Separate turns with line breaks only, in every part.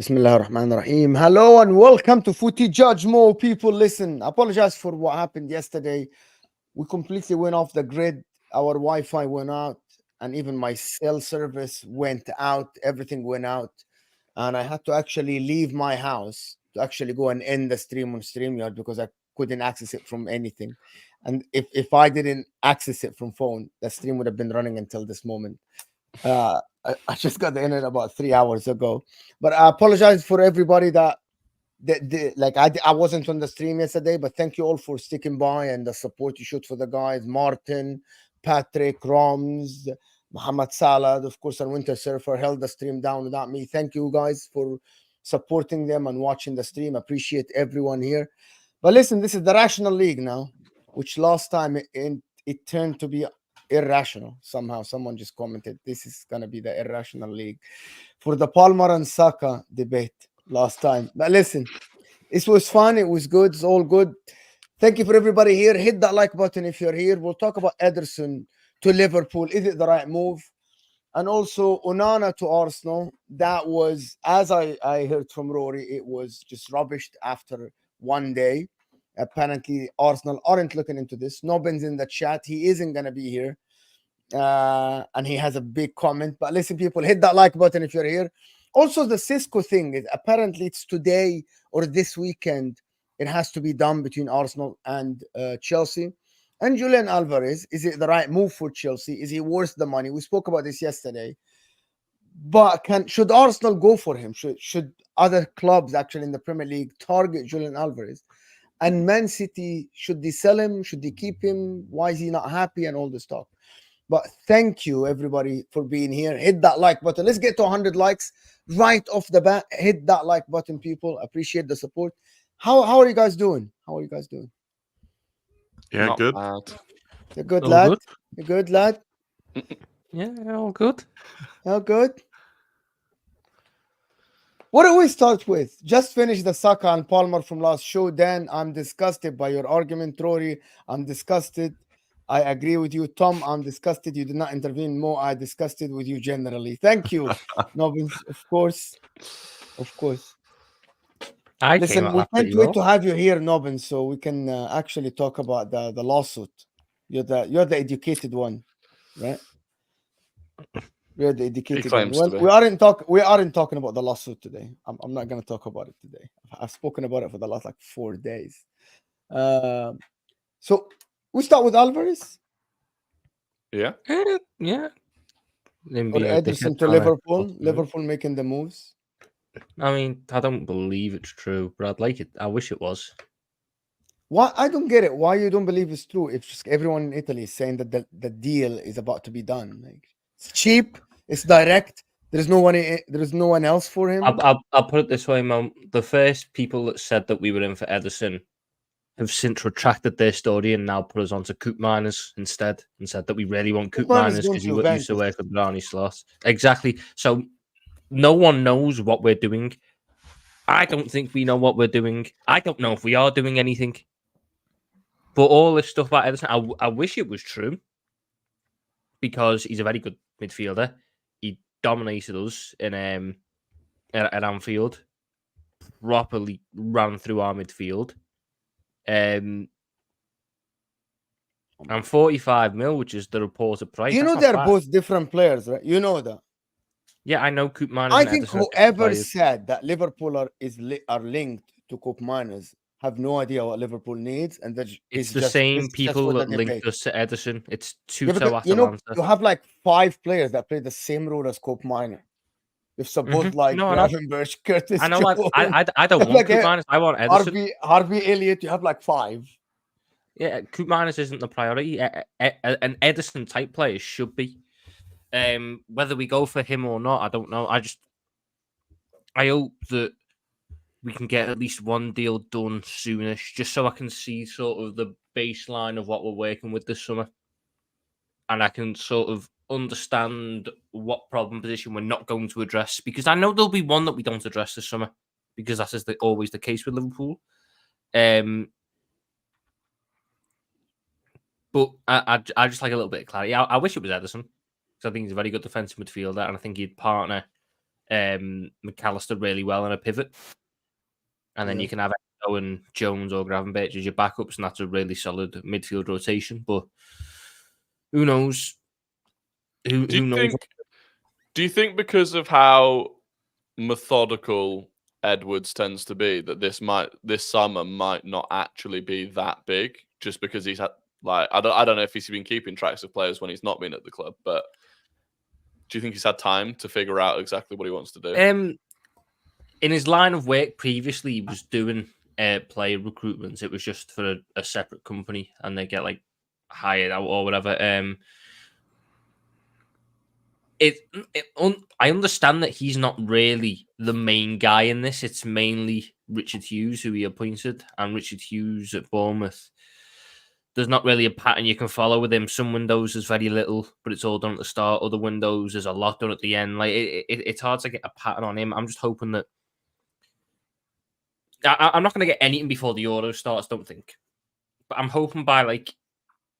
Bismillah ar-Rahman ar-Rahim. Hello and welcome to Footy JUDGEMO. People, listen, I apologize for what happened yesterday. We completely went off the grid. Our Wi-Fi went out and even my cell service went out. Everything went out. And I had to actually leave my house to actually go and end the stream on StreamYard because I couldn't access it from anything. And if I didn't access it from phone, the stream would have been running until this moment. I just got the internet about 3 hours ago, but I apologize for everybody that I wasn't on the stream yesterday. But thank you all for sticking by and the support you showed for the guys: Martin, Patrick, Roms, Muhammad Salah, of course, and Winter Surfer held the stream down without me. Thank you guys for supporting them and watching the stream. Appreciate everyone here. But listen, this is the Rational League now, which last time it turned to be irrational. Somehow someone just commented this is going to be the irrational league for the Palmer and Saka debate last time. But listen, this was fun. It was good. It's all good. Thank you for everybody here. Hit that like button if you're here. We'll talk about Ederson to Liverpool. Is it the right move? And also Onana to Arsenal. That was, as I heard from Rory, it was just rubbish after one day. Apparently, Arsenal aren't looking into this. Nobbin's in the chat. He isn't going to be here. And he has a big comment. But listen, people, hit that like button if you're here. Also, the Sesko thing is apparently it's today or this weekend. It has to be done between Arsenal and Chelsea. And Julian Alvarez, is it the right move for Chelsea? Is he worth the money? We spoke about this yesterday. But should Arsenal go for him? Should other clubs actually in the Premier League target Julian Alvarez? And Man City, should they sell him? Should they keep him? Why is he not happy? And all this talk. But thank you, everybody, for being here. Hit that like button. Let's get to 100 likes right off the bat. Hit that like button, people. Appreciate the support. How are you guys doing? How are you guys doing?
Yeah,
Not
good.
bad.
You're good,
All
lad?
good?
You're good, lad?
Yeah, all good.
How good? What do we start with? Just finish the Saka and Palmer from last show. Dan, I'm disgusted by your argument. Rory, I'm disgusted. I agree with you. Tom, I'm disgusted. You did not intervene more. I disgusted with you generally. Thank you, Nobbins. Of course. Of course.
I came
Listen,
out
we
that
can't
pretty
wait
well.
to have you here, Nobbins, so we can actually talk about the lawsuit. You're the educated one, right? You're the educated one.
claims
Well,
to be.
we aren't talking about the lawsuit today. I'm not going to talk about it today. I've spoken about it for the last 4 days. So we start with Alvarez
Yeah.
Yeah. Then
or
be a
Ederson
dickhead
to
trying
Liverpool.
fuck me.
Liverpool making the moves.
I mean, I don't believe it's true, but I'd like it. I wish it was.
Why? I don't get it. Why you don't believe it's true? If just everyone in Italy is saying that the deal is about to be done, like it's cheap, it's direct. There is no one else for him.
I'll put it this way, Mom. The first people that said that we were in for Ederson have since retracted their story and now put us onto Coop Miners instead and said that we really want Coop
Miners
Miners
going
because
to
he used to
Juventus.
work with Brownie Sloss. Exactly. So no one knows what we're doing. I don't think we know what we're doing. I don't know if we are doing anything. But all this stuff about Ederson, I wish it was true because he's a very good midfielder. He dominated us in at Anfield, properly ran through our midfield. And 45 mil, which is the reported price.
You know
that's
they're
not bad.
both different players, right? You know that.
Yeah, I know Coop Miners.
I
and
think
Ederson are different
whoever
players.
said that Liverpool are linked to Coop Miners have no idea what Liverpool needs, and that
It's the same people that linked us to Ederson. It's Tuto
you know,
Atalanta.
you have 5 players that play the same role as Coop Miner. If suppose like
No, I know.
Gravenberch, Curtis
I know.
Jones,
I don't want
like
Coop Miners. I want Ederson.
Harvey Elliott, you have 5.
Yeah, Coop Miners isn't the priority. An Ederson type player should be. Whether we go for him or not, I don't know. I hope that we can get at least one deal done soonish, just so I can see sort of the baseline of what we're working with this summer, and I can sort of understand what problem position we're not going to address, because I know there'll be one that we don't address this summer, because that is always the case with Liverpool. But I just like a little bit of clarity. I wish it was Ederson, because I think he's a very good defensive midfielder, and I think he'd partner McAllister really well in a pivot. And then you can have Owen, Jones or Gravenberch as your backups, and that's a really solid midfield rotation. But who knows? Who knows?
Do you think because of how methodical Edwards tends to be that this summer might not actually be that big, just because he's had I don't know if he's been keeping tracks of players when he's not been at the club, but do you think he's had time to figure out exactly what he wants to do?
In his line of work previously, he was doing player recruitment. It was just for a separate company, and they get like hired out or whatever. I understand that he's not really the main guy in this. It's mainly Richard Hughes who he appointed, and Richard Hughes at Bournemouth. There's not really a pattern you can follow with him. Some windows there's very little, but it's all done at the start. Other windows there's a lot done at the end. Like it's hard to get a pattern on him. I'm just hoping that I'm not going to get anything before the Euro starts. Don't think, but I'm hoping by like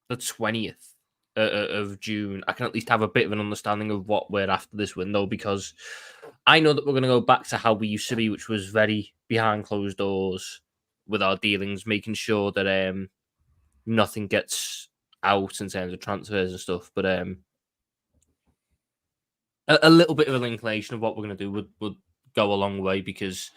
the 20th of June, I can at least have a bit of an understanding of what we're after this window, because I know that we're going to go back to how we used to be, which was very behind closed doors with our dealings, making sure that nothing gets out in terms of transfers and stuff. But a little bit of an inclination of what we're going to do would go a long way, because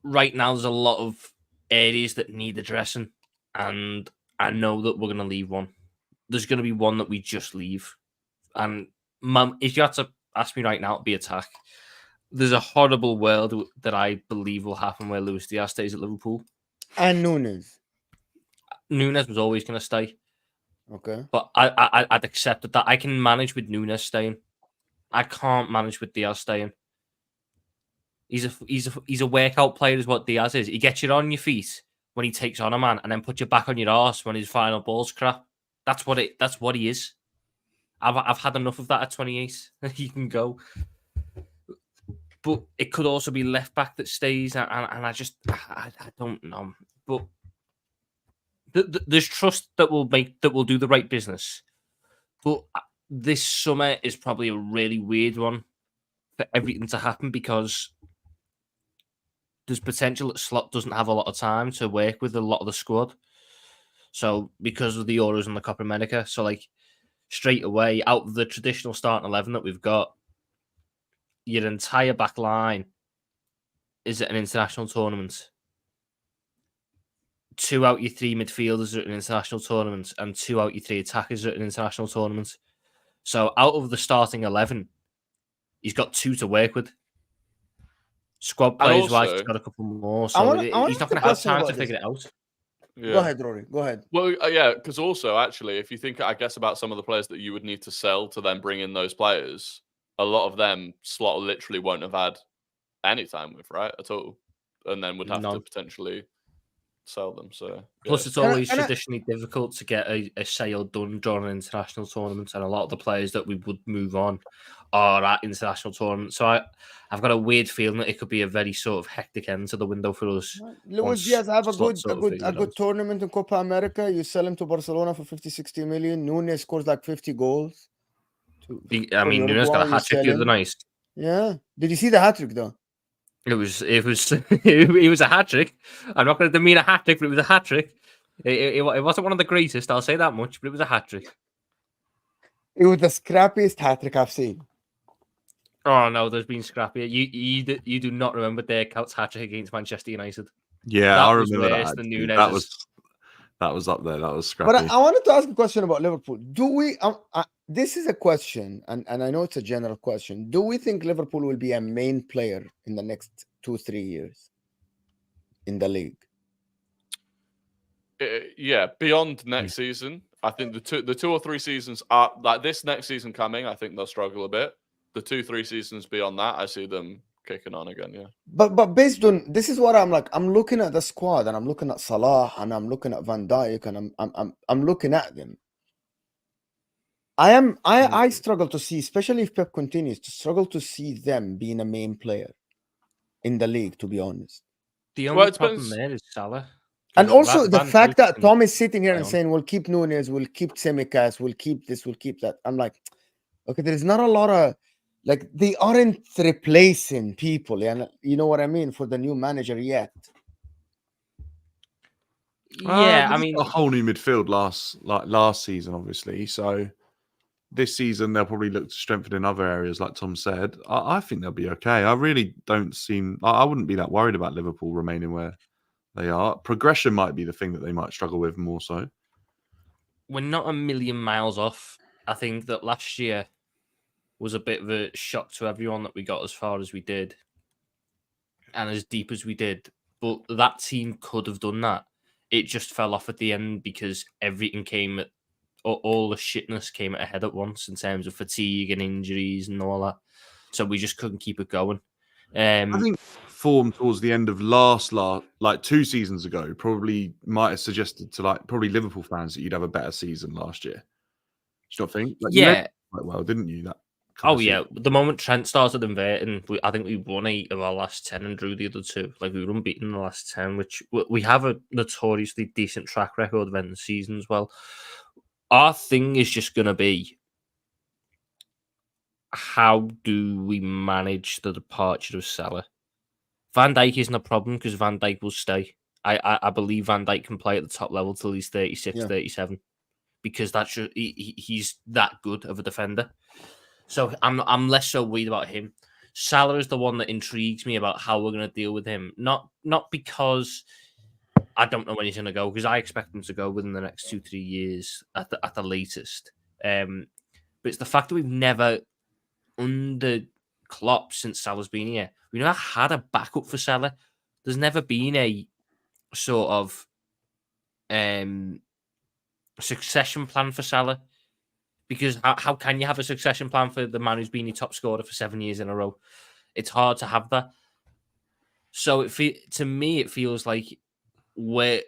right now there's a lot of areas that need addressing, and I know that we're going to leave one. There's going to be one that we just leave. And if you had to ask me right now, it'd be attack. There's a horrible world that I believe will happen where Luis Diaz stays at Liverpool.
And Nunes
was always going to stay.
Okay.
But I'd accepted that. I can manage with Nunes staying. I can't manage with Diaz staying. He's a workout player is what Diaz is. He gets you on your feet when he takes on a man, and then put you back on your arse when his final ball's crap. That's what he is. I've had enough of that at 28. He can go. But it could also be left back that stays, and I don't know. But there's trust that will do the right business. But this summer is probably a really weird one for everything to happen, because there's potential that Slot doesn't have a lot of time to work with a lot of the squad. So because of the Euros and the Copa America, so like straight away out of the traditional starting 11 that we've got, your entire back line is at an international tournament. 2 out your 3 midfielders are at an international tournament, and 2 out your 3 attackers are at an international tournament. So out of the starting 11, he's got 2 to work with. Squad players wise, he's got a couple more. So he's not going to have time to figure it out.
Yeah.
Go ahead, Rory. Go ahead.
Well, yeah, because also, actually, if you think, I guess, about some of the players that you would need to sell to then bring in those players, a lot of them Slot literally won't have had any time with, right, at all, and then would have to potentially sell them. So
plus, it's always traditionally difficult to get a sale done during an international tournament, and a lot of the players that we would move on are at international tournaments. So I've got a weird feeling that it could be a very sort of hectic end to the window for us.
Luis Diaz have a good tournament in Copa America. You sell him to Barcelona for 50-60 million. Nunes scores like 50 goals.
Nunes got a hat-trick the other night.
Yeah. Did you see the hat-trick though?
It was a hat-trick. I'm not going to demean a hat-trick, but it was a hat-trick. It wasn't one of the greatest, I'll say that much, but it was a hat-trick.
It was the scrappiest hat-trick I've seen.
Oh no, there's been scrappier. You do not remember Dirk-Cout's hat-trick against Manchester United?
Yeah, I remember that. That was up there. That was scrappy.
But I wanted to ask a question about Liverpool. Do we? This is a question, and I know it's a general question. Do we think Liverpool will be a main player in the next 2-3 years in the league?
Yeah, beyond next season, I think the 2 or 3 seasons are like this next season coming. I think they'll struggle a bit. The 2-3 seasons beyond that, I see them kicking on again. Yeah,
but based on this is what I'm like. I'm looking at the squad, and I'm looking at Salah, and I'm looking at Van Dijk, and I'm looking at them. I struggle to see, especially if Pep continues to struggle to see them being a main player in the league. To be honest,
the only problem there is Salah.
And also the fact that Tom is sitting here and saying, we'll keep Nunes, we'll keep Tsimikas, we'll keep this, we'll keep that. I'm like, okay, there's not a lot of Like they aren't replacing people, and you know what I mean, for the new manager yet.
Yeah, I mean,
a whole new midfield last season, obviously. So this season they'll probably look to strengthen in other areas, like Tom said. I think they'll be okay. I really don't seem. I wouldn't be that worried about Liverpool remaining where they are. Progression might be the thing that they might struggle with more so.
we're not a million miles off. I think that last year was a bit of a shock to everyone that we got as far as we did and as deep as we did. But that team could have done that. It just fell off at the end because everything came at all the shitness came at a head at once in terms of fatigue and injuries and all that. So we just couldn't keep it going.
I think form towards the end of last like 2 seasons ago probably might have suggested to like probably Liverpool fans that you'd have a better season last year. Do you not think? Like,
yeah.
You quite well, didn't you? That
yeah. The moment Trent started inverting, I think we won 8 of our last 10 and drew the other 2. Like we were unbeaten in the last 10, which we have a notoriously decent track record of ending the season as well. Our thing is just going to be, how do we manage the departure of Salah? Van Dijk isn't a problem because Van Dijk will stay. I believe Van Dijk can play at the top level till he's 36, 37 because he's that good of a defender. So I'm less so worried about him. Salah is the one that intrigues me about how we're going to deal with him. Not because I don't know when he's going to go, because I expect him to go within the next 2-3 years at the latest. But it's the fact that we've never, under Klopp since Salah's been here, we never had a backup for Salah. There's never been a sort of succession plan for Salah. Because how can you have a succession plan for the man who's been your top scorer for 7 years in a row? It's hard to have that. So to me, it feels like we're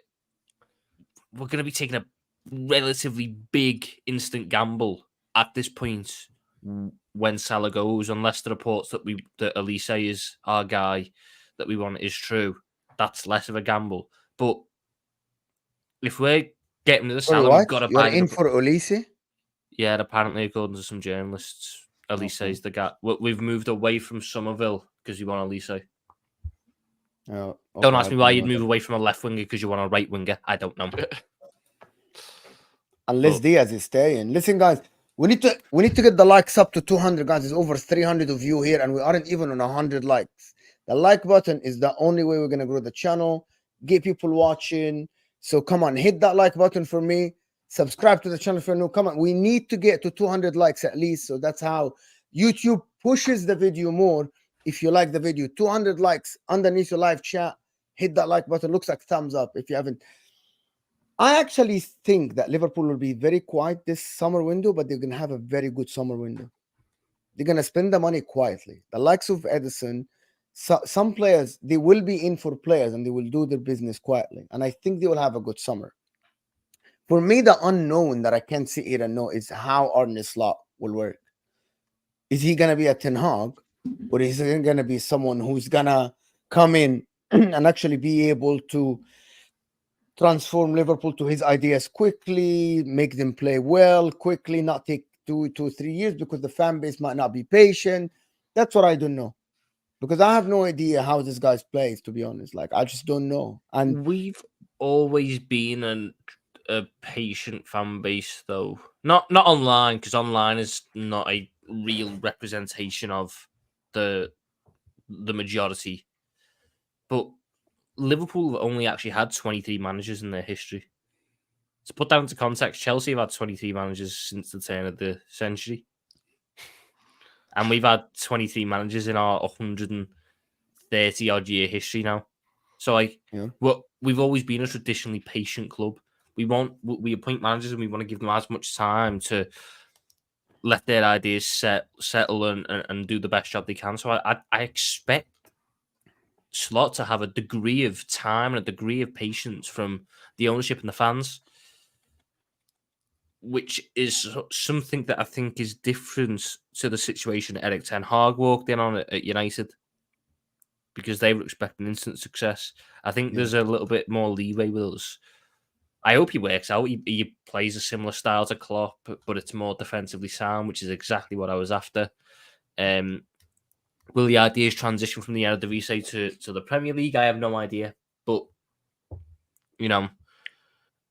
going to be taking a relatively big instant gamble at this point when Salah goes, unless the reports that Elise is our guy that we want is true. That's less of a gamble. But if we're getting to the Salah, we've got to buy.
You're in for Elise?
Yeah, apparently, according to some journalists, Elise is the guy. We've moved away from Somerville because you want Elise. Don't ask me why you'd move away from a left winger because you want a right winger. I don't know.
Unless Diaz is staying. Listen, guys, we need to get the likes up to 200, guys. There's over 300 of you here, and we aren't even on 100 likes. The like button is the only way we're gonna grow the channel, get people watching. So come on, hit that like button for me. Subscribe to the channel for new comment. We need to get to 200 likes at least. So that's how YouTube pushes the video more. If you like the video, 200 likes underneath your live chat. Hit that like button. Looks like thumbs up if you haven't. I actually think that Liverpool will be very quiet this summer window, but they're going to have a very good summer window. They're going to spend the money quietly. The likes of Ederson, some players, they will be in for players and they will do their business quietly. And I think they will have a good summer. For me, the unknown that I can't sit here and know is how Arne Slot will work. Is he going to be a Ten Hag, or is he going to be someone who's going to come in and actually be able to transform Liverpool to his ideas quickly, make them play well quickly, not take 2-3 years because the fan base might not be patient? That's what I don't know. Because I have no idea how this guy plays, to be honest. Like, I just don't know. And
we've always been a patient fan base, though. Not online, because online is not a real representation of the majority. But Liverpool have only actually had 23 managers in their history. To put that into context, Chelsea have had 23 managers since the turn of the century. And we've had 23 managers in our 130 odd year history now. So we've always been a traditionally patient club. We appoint managers and we want to give them as much time to let their ideas settle and do the best job they can. So I expect Slot to have a degree of time and a degree of patience from the ownership and the fans, which is something that I think is different to the situation Eric Ten Hag walked in on at United, because they were expecting instant success. I think there's a little bit more leeway with us. I hope he works out. He plays a similar style to Klopp, but it's more defensively sound, which is exactly what I was after. Will the ideas transition from the Eredivisie to the Premier League? I have no idea. But, you know,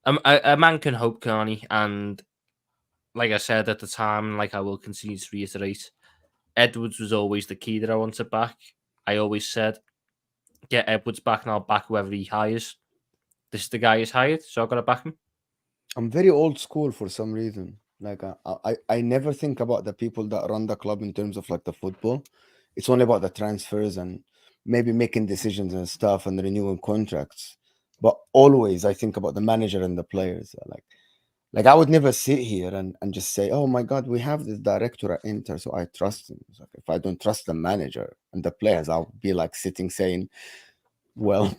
a man can hope, can't he? And like I said at the time, like I will continue to reiterate, Edwards was always the key that I wanted back. I always said, get Edwards back and I'll back whoever he hires. This is the guy he's hired, so I've got to back him.
I'm very old school for some reason. Like I never think about the people that run the club in terms of like the football. It's only about the transfers and maybe making decisions and stuff and renewing contracts. But always I think about the manager and the players. Like I would never sit here and just say, oh my God, we have this director at Inter, so I trust him. It's like, if I don't trust the manager and the players, I'll be like sitting saying, well,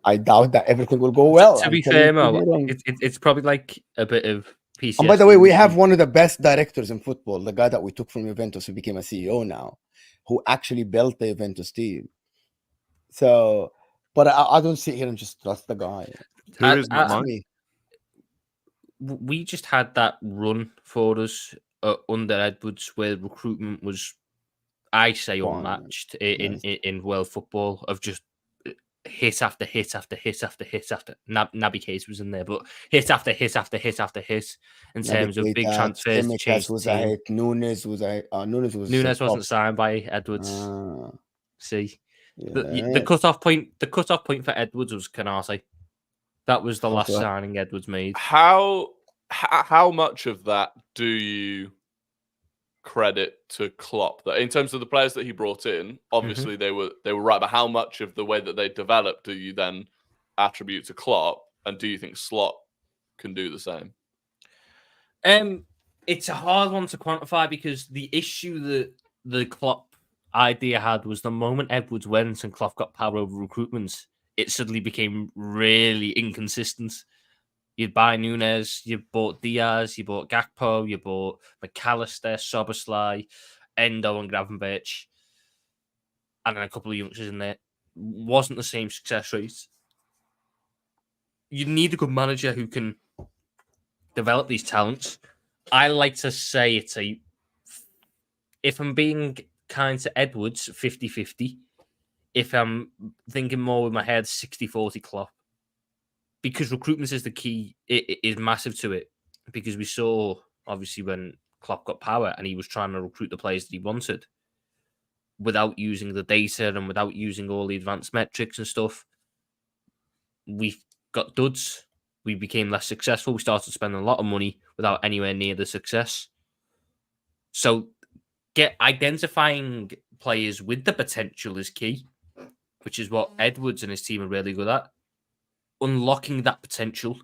I doubt that everything will go well.
To be fair, Mo, it's probably like a bit of PCS.
And by the way, we have one of the best directors in football, the guy that we took from Juventus who became a CEO now, who actually built the Juventus team. So, but I don't sit here and just trust the guy.
Who is that, Mike?
We just had that run for us under Edwards where recruitment was, I say, unmatched in world football, of just hit after hit after hit after hit after. Naby Keita was in there, but hit after hit after hit after hit in terms of big transfers to change the team.
Nunes
wasn't signed by Edwards. See, the cutoff point for Edwards was Canate. That was the last signing Edwards made.
How much of that do you credit to Klopp? That in terms of the players that he brought in, obviously they were right, but how much of the way that they developed do you then attribute to Klopp, and do you think Slot can do the same?
It's a hard one to quantify because the issue that the Klopp idea had was the moment Edwards went and Klopp got power over recruitment, it suddenly became really inconsistent. You'd buy Nunes, you bought Diaz, you bought Gakpo, you bought McAllister, Soboslai, Endo and Gravenberch, and then a couple of youngsters in there. Wasn't the same success rate. You need a good manager who can develop these talents. I like to say it's if I'm being kind to Edwards, 50-50. If I'm thinking more with my head, 60-40 Klopp. Because recruitment is the key, it is massive to it. Because we saw, obviously, when Klopp got power and he was trying to recruit the players that he wanted without using the data and without using all the advanced metrics and stuff, we got duds. We became less successful. We started spending a lot of money without anywhere near the success. So identifying players with the potential is key, which is what Edwards and his team are really good at. Unlocking that potential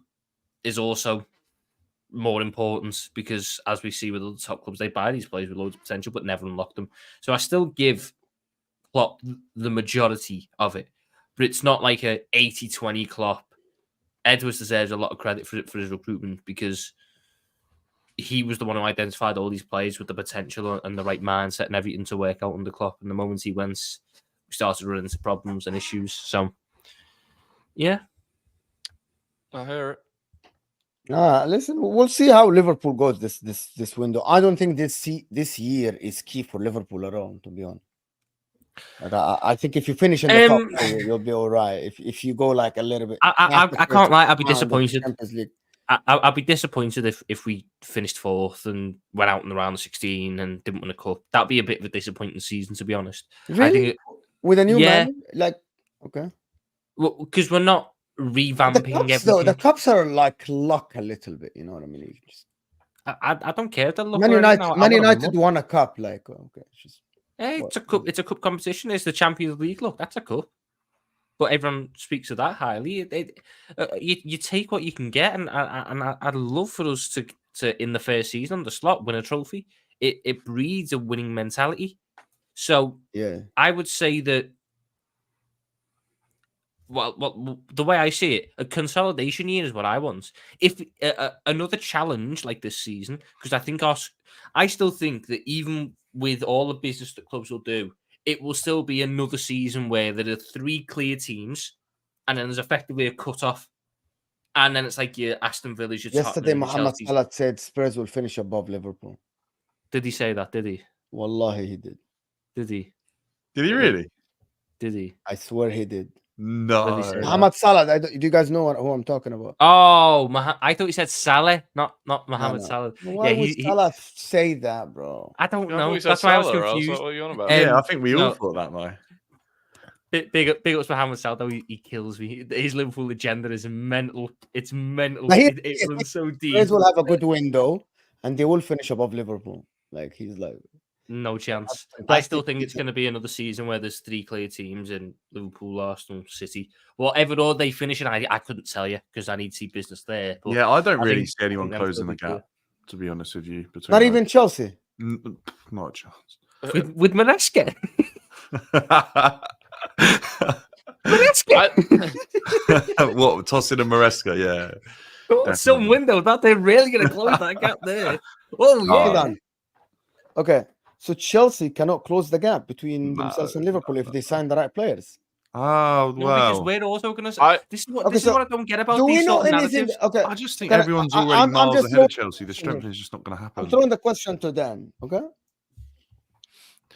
is also more important because, as we see with other top clubs, they buy these players with loads of potential but never unlock them. So I still give Klopp the majority of it, but it's not like a 80-20 Klopp. Edwards deserves a lot of credit for his recruitment because he was the one who identified all these players with the potential and the right mindset and everything to work out under Klopp. And the moment he went, we started running into problems and issues. So, yeah.
I hear it.
Listen, we'll see how Liverpool goes this window. I don't think this year is key for Liverpool at all, to be honest. Like I think if you finish in the top four, you'll be all right. If you go like a little bit,
I can't lie. I'd be disappointed. I'd be disappointed if we finished fourth and went out in the round of 16 and didn't win a cup. That'd be a bit of a disappointing season, to be honest.
Really?
I think
with a new man, like okay,
well, because we're not revamping everything.
The cups are like luck a little bit. You know what I mean?
I don't care.
Man United won a cup. Like okay, it's
it's a cup. It's a cup competition. It's the Champions League. Look, that's a cup. But everyone speaks of that highly. You take what you can get, and I'd love for us to in the first season, the slot, win a trophy. It breeds a winning mentality. So
yeah,
I would say that. Well, the way I see it, a consolidation year is what I want. If another challenge like this season, because I still think that even with all the business that clubs will do, it will still be another season where there are 3 clear teams, and then there's effectively a cut-off. And then it's like your Aston Villa, your
yesterday,
Tottenham,
Mohamed Salah said Spurs will finish above Liverpool.
Did he say that? Did he?
Wallahi, he did.
Did he?
Did he really?
Did he?
I swear he did.
Really say
No.
that?
Muhammad Salah. Do you guys know who I'm talking about?
Oh, I thought you said Saleh, not Mohamed
no.
Salah.
Why
Yeah,
would Salah say that, bro?
I don't
Yeah, I thought
know.
you said
That's why I was
Salah,
confused.
what are you on about?
Yeah, I think we all
no.
thought that, mate.
Big ups Mohamed Salah, though. He kills me. His Liverpool agenda is mental. It's mental.
But
It runs so deep.
Spurs will have a good window, and they will finish above Liverpool. Like he's like,
No chance. I
fantastic
still think it's
season.
going to be another season where there's 3 clear teams in Liverpool, Arsenal, City. Whatever order they finish in, I couldn't tell you because I need to see business there. But
Yeah, I don't really
think-
see anyone
think them
closing
still
the
be clear.
gap, to be honest with you. Between
not
those.
even Chelsea.
Not a chance.
With Maresca. Maresca.
What, tossing a Maresca? Yeah.
Some
Definitely.
window that they're really going to close that gap there. Oh,
No.
Hold
yeah.
on. Okay, so Chelsea cannot close the gap between
No,
themselves and Liverpool if they sign the right players.
Oh,
No, because
well.
we're also going to.
I-
This is what
Okay,
this is
so
what I don't get about
Do we
these
know
sort of
anything?
narratives.
Okay,
I just think
Can I-
everyone's
I-
already
I'm
miles
just
ahead of
throwing-
Chelsea. The strengthening is just not going to happen.
I'm throwing the question to Dan. Okay,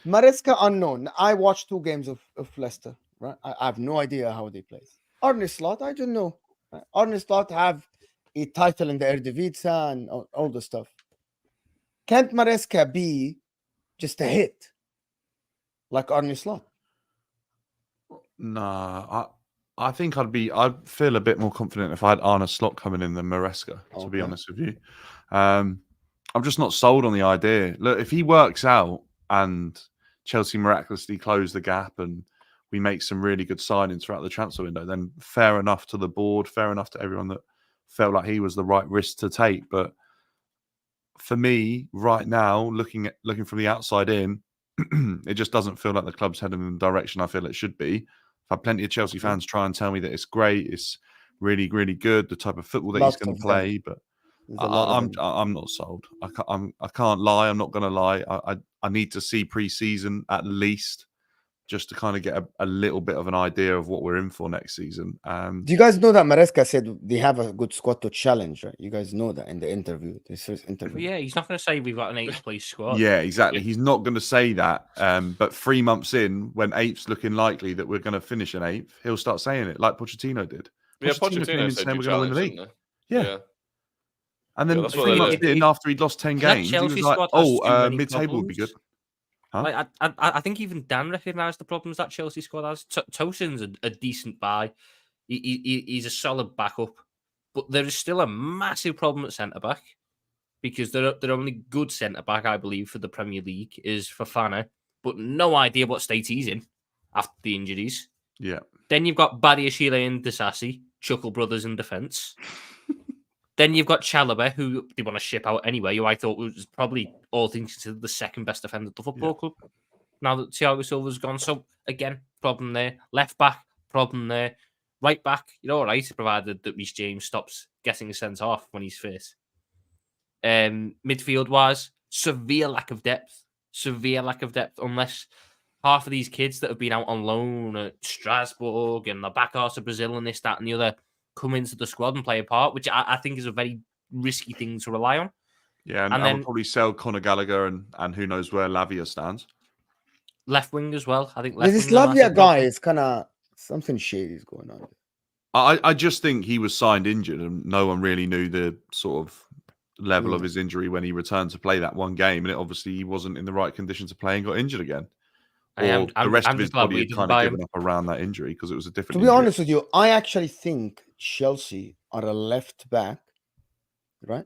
Maresca unknown. I watched 2 games of Leicester. Right, I have no idea how they play. Arne Slot, I don't know. Right? Arne Slot have a title in the Eredivisie and all the stuff. Can't Maresca be just a hit like Arne Slot?
Nah, I think I'd feel a bit more confident if I had Arne Slot coming in than Maresca, to be
Okay.
honest with you. I'm just not sold on the idea. Look, if he works out and Chelsea miraculously close the gap and we make some really good signings throughout the transfer window, then fair enough to the board, fair enough to everyone that felt like he was the right risk to take. But for me, right now, looking from the outside in, it just doesn't feel like the club's heading in the direction I feel it should be. I've had plenty of Chelsea fans try and tell me that it's great, it's really, really good, the type of football that he's
Lots
going
of
to
them.
play, but
There's a lot of them.
I'm not sold. I can't lie. I'm not going to lie. I need to see pre-season at least just to kind of get a little bit of an idea of what we're in for next season.
Do you guys know that Maresca said they have a good squad to challenge? Right? You guys know that in the interview, this first interview.
But yeah, he's not going to say we've got an 8th place squad.
Yeah, exactly. He's not going to say that. But 3 months in, when 8th's looking likely that we're going to finish an 8th, he'll start saying it like Pochettino did.
Yeah,
came in
Pochettino said
saying
you
we're going to win the
challenge,
league.
didn't
Yeah. And then
Yeah, that's what
3
they
months
do.
in, after he'd lost 10
That
games, he
Chelsea
was like,
squad has too many
mid-table would be good.
problems.
Huh?
Like, I think even Dan recognised the problems that Chelsea squad has. Tosin's a decent buy. He's a solid backup, but there is still a massive problem at centre back because their only good centre back, I believe, for the Premier League is Fofana, but no idea what state he's in after the injuries.
Yeah.
Then you've got Badiashile and Disasi, Chuckle Brothers in defence. Then you've got Chalobah, who they want to ship out anyway, who I thought was probably, all things considered, the second best defender at the football club. Now that Thiago Silva's gone. So, again, problem there. Left back, problem there. Right back, you're all right, provided that Reece James stops getting sent off when he's fit. Midfield-wise, severe lack of depth. Severe lack of depth, unless half of these kids that have been out on loan at Strasbourg and the back arse of Brazil and this, that, and the other come into the squad and play a part, which I think is a very risky thing to rely on.
Yeah, and
And
I
then-
would probably sell Conor Gallagher and who knows where Lavia stands.
Left wing as well. I think left
This
wing is a
Lavia
massive
guy
problem.
is kind of something shady is going on.
I just think he was signed injured and no one really knew the sort of level of his injury when he returned to play that one game. And it obviously he wasn't in the right condition to play and got injured again. Or the rest of his
just glad
body
we
had
didn't
kind
buy
of
him.
given up around that injury because it was a different
To be
injury.
honest with you, I actually think Chelsea are a left back, right?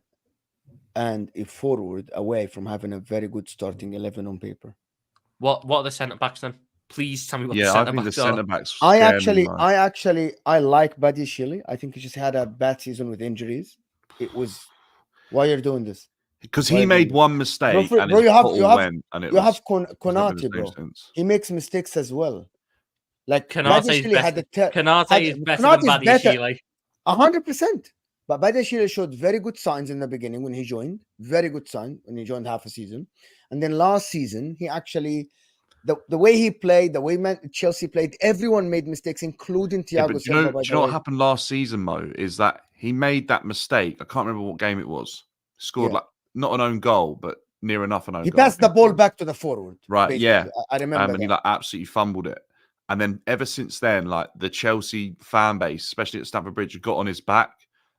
And a forward away from having a very good starting 11 on paper.
What are the centre backs then? Please tell me what the
Yeah, I
centre
think the
backs
centre
are.
backs.
I
scare me, man.
like Badiashile. I think he just had a bad season with injuries. It was why you're doing this.
Because
Why
he
are
made
you-
one mistake
Bro,
and
bro,
his
you have-
bottle
you have-
went and it
You
was,
have
it's never
Konate,
been the
bro.
same since.
He makes mistakes as well. Like
Kanate is
Badiashile had
better.
the
Kanate is better
Konate
than
is better.
Badiashile.
100%. But Badiashile showed very good signs in the beginning when he joined. Very good sign when he joined half a season. And then last season, he actually, the way he played, the way Chelsea played, everyone made mistakes, including
Yeah,
Thiago
but
Silva.
do you know what happened last season, Mo? Is that he made that mistake. I can't remember what game it was. Scored
Yeah.
like not an own goal, but near enough an own
He
goal. I
passed the
think.
ball back to the forward.
Right,
basically.
yeah.
I remember
And he
that.
like absolutely fumbled it. And then ever since then, like the Chelsea fan base, especially at Stamford Bridge, got on his back.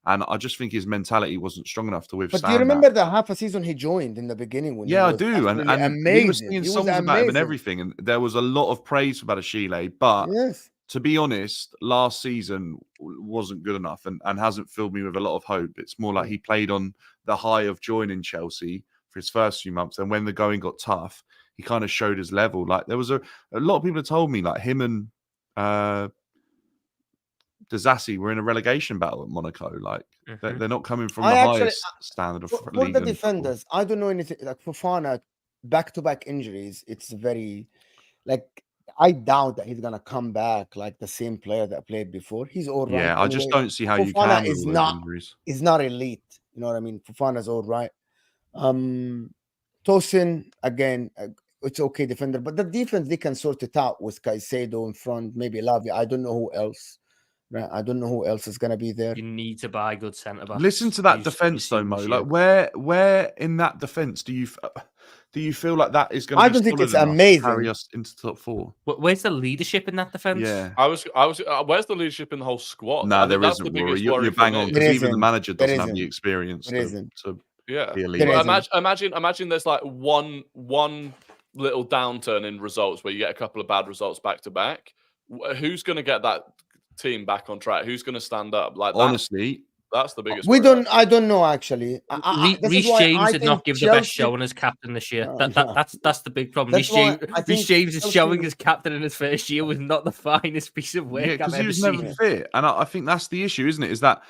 And I just think his mentality wasn't strong enough to withstand
But do you remember the half a season he joined in the beginning when
Yeah,
he
I
was
do. And
amazing?
we were singing
He was
songs about him and
amazing.
everything. And there was a lot of praise for Badiashile. But
Yes.
to be honest, last season wasn't good enough and hasn't filled me with a lot of hope. It's more like he played on the high of joining Chelsea for his first few months. And when the going got tough, he kind of showed his level. Like there was a lot of people have told me like him and Dazassi were in a relegation battle at Monaco. Like they're not coming from the highest standard of
for
league
the
and
defenders.
football.
I don't know anything like Fofana. Back-to-back injuries. It's very like I doubt that he's gonna come back like the same player that played before. He's all right.
Yeah, I just
anyway.
don't see how you
Fofana
can with
is
all those
not
injuries.
is not elite. You know what I mean? Fofana's all right. Tosin again, it's okay defender, but the defense they can sort it out with Caicedo in front, maybe Lavi. I don't know who else. Right? I don't know who else is gonna be there.
You need to buy good centre backs.
Listen to that
You've
defense though,
seen
Mo.
this
Like
year.
where in that defense do you feel like that is going
I
to be
don't think
solid
it's
enough to
amazing.
carry us into top 4?
Where's the leadership in that defense?
Yeah.
I was. Where's the leadership in the whole squad?
No,
I think
there
that's
isn't,
the
Rory.
biggest worry
You're
for
bang on
me.
because even the
isn't.
manager
There
doesn't have the
isn't.
experience
There
to
isn't.
Yeah.
be a
There
leader.
isn't.
Imagine there's like one little downturn in results where you get a couple of bad results back to back. Who's going to get that team back on track? Who's going to stand up? Like
Honestly,
that's the biggest.
We
worry,
don't. I don't know actually. This is
Reece
why
James
I
did
think
not give the best showing as captain this year.
No.
That's the big problem.
That's why I
Reece
think
James is
Chelsea-
showing as captain in his first year was not the finest piece of work
yeah,
I've
because he
ever
was
seen.
never fit, and I think that's the issue, isn't it? Is that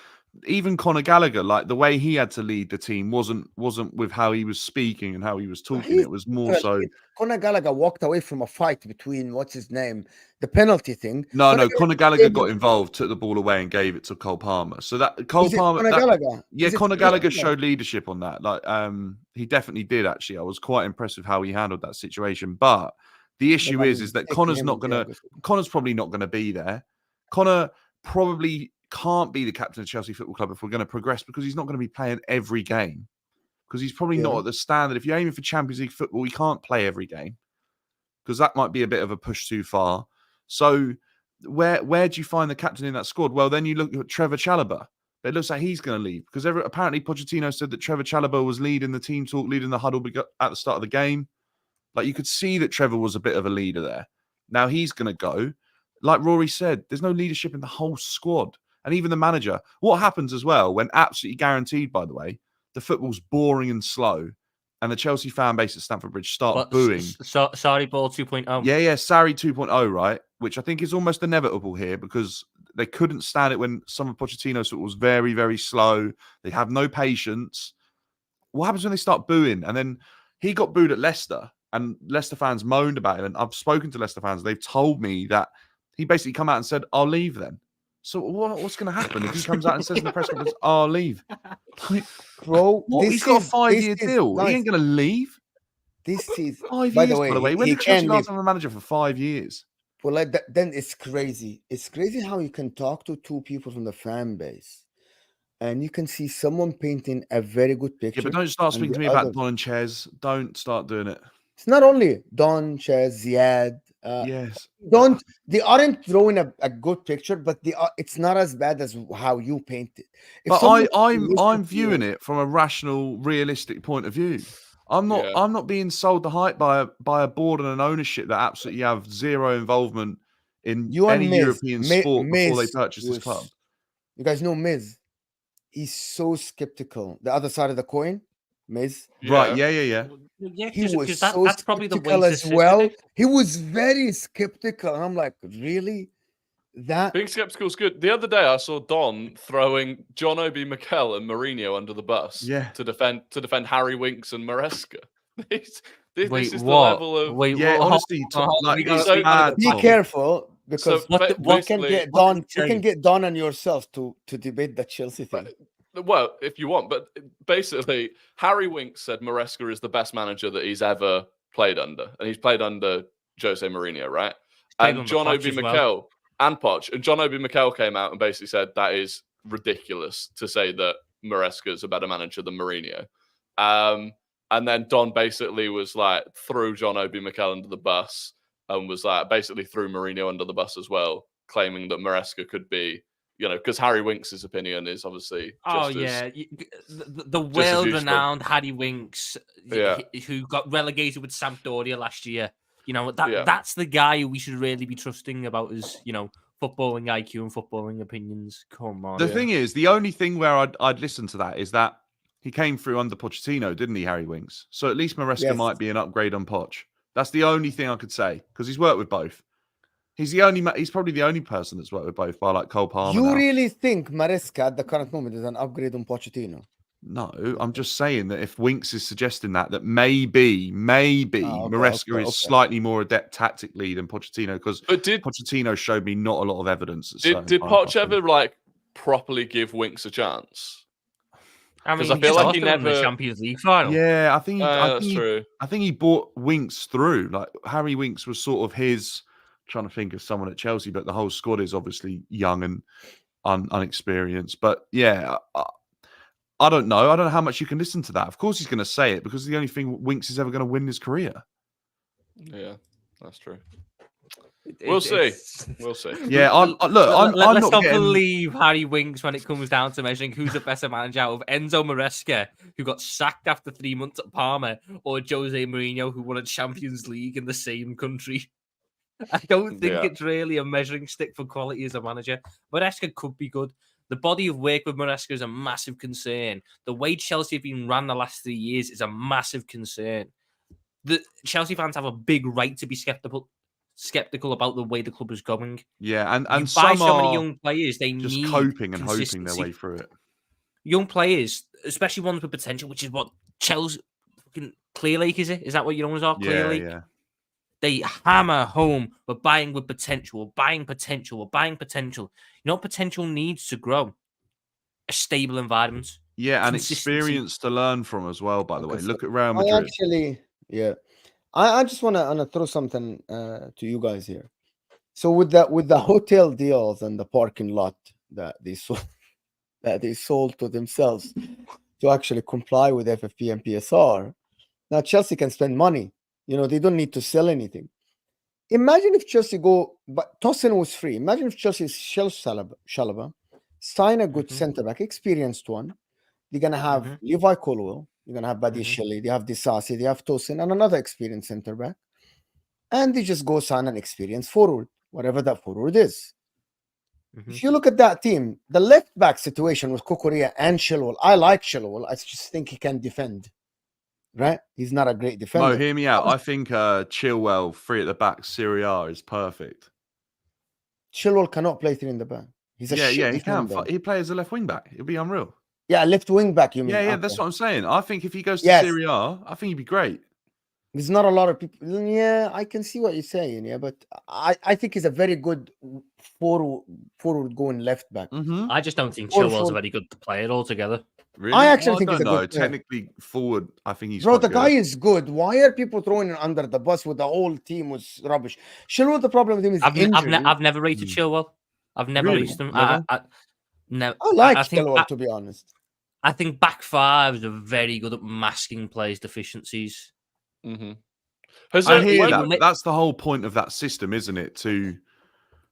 even Conor Gallagher, like the way he had to lead the team, wasn't with how he was speaking and how he was talking. It was more so.
Conor Gallagher walked away from a fight between what's his name, the penalty thing.
No, Conor Gallagher got involved, took the ball away, and gave it to Cole Palmer. So that Cole Palmer,
Conor Gallagher.
yeah,
Is it
Conor
Conor
Gallagher
Gallagher?
showed leadership on that. Like, he definitely did. Actually, I was quite impressed with how he handled that situation. But the issue is that Connor's Connor's probably not gonna be there. Connor probably can't be the captain of Chelsea Football Club if we're going to progress because he's not going to be playing every game. Because he's probably not at the standard. If you're aiming for Champions League football, he can't play every game because that might be a bit of a push too far. So where do you find the captain in that squad? Well, then you look at Trevor Chalobah. It looks like he's going to leave because apparently Pochettino said that Trevor Chalobah was leading the team talk, leading the huddle at the start of the game. Like you could see that Trevor was a bit of a leader there. Now he's going to go. Like Rory said, there's no leadership in the whole squad. And even the manager. What happens as well, when absolutely guaranteed, by the way, the football's boring and slow, and the Chelsea fan base at Stamford Bridge start booing.
Sorry, ball 2.0.
Yeah, Sarri 2.0, right? Which I think is almost inevitable here because they couldn't stand it when some of Pochettino's football was very, very slow. They have no patience. What happens when they start booing? And then he got booed at Leicester, and Leicester fans moaned about him. And I've spoken to Leicester fans. They've told me that he basically come out and said, I'll leave then. So what's going to happen if he comes out and says in the press conference, I'll leave?
Bro,
he's got a 5-year deal. He ain't going to leave.
This is
5
by
years,
the way.
by the way. When did Chelsea last have a manager for 5 years?
Well, like that, then it's crazy. It's crazy how you can talk to two people from the fan base and you can see someone painting a very good picture.
Yeah, but don't start speaking to me about Don and Ches. Don't start doing it.
It's not only Don, Ches, Ziad.
Yes.
They aren't throwing a good picture, but it's not as bad as how you paint it.
But I'm viewing it from a rational, realistic point of view. I'm not being sold the hype by a board and an ownership that absolutely have zero involvement in any European sport before they purchase this club.
You guys know Miz. He's so skeptical. The other side of the coin, Miz.
Right? Yeah.
Yeah,
He was
that's probably the way
as well. He was very skeptical. And I'm like, really?
Being skeptical is good. The other day, I saw Don throwing John Obi Mikel and Mourinho under the bus to defend Harry Winks and Maresca. This is the level of
honestly,
be careful because we can get Don. You can get Don and yourself to debate the Chelsea thing.
Well, if you want, but basically, Harry Winks said Maresca is the best manager that he's ever played under, and he's played under Jose Mourinho, right? And John Obi Mikel and Poch, and John Obi Mikel came out and basically said that is ridiculous to say that Maresca is a better manager than Mourinho. And then Don basically was like, threw John Obi Mikel under the bus and was like, basically threw Mourinho under the bus as well, claiming that Maresca could be, because Harry Winks' opinion is obviously just as
the world-renowned Harry Winks, who got relegated with Sampdoria last year. That's the guy who we should really be trusting about his, footballing IQ and footballing opinions. Come on.
The thing is, the only thing where I'd listen to that is that he came through under Pochettino, didn't he, Harry Winks? So at least Maresca might be an upgrade on Poch. That's the only thing I could say, because he's worked with both. He's probably the only person that's worked with both, by like Cole Palmer.
You really think Maresca at the current moment is an upgrade on Pochettino?
No, I'm just saying that if Winks is suggesting that maybe Maresca is slightly more adept tactically than Pochettino, because Pochettino showed me not a lot of evidence.
Did Poch ever properly give Winks a chance?
I mean,
I feel like he
never
never
the Champions League final.
Yeah, I think
that's true.
I think he brought Winks through. Like Harry Winks was sort of his. Trying to think of someone at Chelsea, but the whole squad is obviously young and unexperienced. But yeah, I don't know. I don't know how much you can listen to that. Of course, he's going to say it because it's the only thing Winks is ever going to win in his career.
Yeah, that's true. We'll see. We'll see.
Yeah,
let's not believe Harry Winks when it comes down to measuring who's a better manager out of Enzo Maresca, who got sacked after 3 months at Parma, or Jose Mourinho, who won a Champions League in the same country. I don't think it's really a measuring stick for quality as a manager. Maresca could be good. The body of work with Maresca is a massive concern. The way Chelsea have been run the last 3 years is a massive concern. The Chelsea fans have a big right to be skeptical about the way the club is going.
Yeah, and
some so many young players, they
just
need
coping and hoping their way through it.
Young players, especially ones with potential, which is what Chelsea Clear Lake is. Is that what your owners are? Clear Lake.
Yeah.
They hammer home, we're buying with potential, we're buying potential. Potential needs to grow. A stable environment.
Yeah, and experience to learn from as well, by the way. Look at Real Madrid.
I just want to throw something to you guys here. So with the hotel deals and the parking lot that they sold to themselves to actually comply with FFP and PSR, now Chelsea can spend money. They don't need to sell anything. Imagine if Chelsea but Tosin was free. Imagine if Chelsea sell Chalobah, sign a good centre-back, experienced one. They're going to have Levi Colwill. You're going to have Badi Shelley. They have Disasi. They have Tosin and another experienced centre-back. And they just go sign an experienced forward, whatever that forward is. If you look at that team, the left-back situation with Kukurea and Chilwell, I like Chilwell. I just think he can defend. Right? He's not a great defender.
No, hear me out. I think Chilwell, 3 at the back, Serie A is perfect.
Chilwell cannot play 3 in the back. He's a shit
he can.
defender.
He plays as a left wing back. It'll be unreal.
Yeah, left wing back, you mean?
Yeah, that's what I'm saying. I think if he goes to Serie A, I think he'd be great.
There's not a lot of people. Yeah, I can see what you're saying. Yeah, but I think he's a very good forward going left back.
I just don't think Chilwell's a very good player altogether.
Really?
I actually think he's a good player.
Technically forward, I think he's
the guy is good. Why are people throwing him under the bus with the whole team was rubbish? Chilwell, the problem with him is
I've never rated Chilwell. I've never rated him. I
like Chilwell, to be honest.
I think back five are very good at masking players' deficiencies.
I hear that. That's the whole point of that system, isn't it? To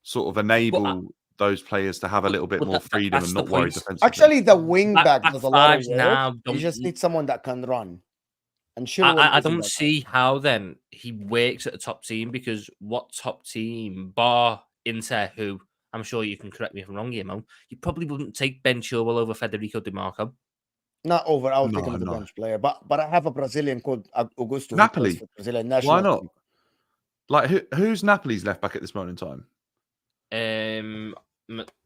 sort of enable those players to have a little bit more freedom and not worry defensively.
Actually, the wing back does a lot of work.
Now,
you just need someone that can run. And
I don't see how then he works at a top team, because what top team, bar Inter, who I'm sure you can correct me if I'm wrong here, Mo, you probably wouldn't take Ben Chilwell over Federico Di Marco.
Not over. I would take him as a bench player. But I have a Brazilian called Augusto.
Napoli.
Brazilian national
Why not?
team.
Like, who's Napoli's left back at this moment in time?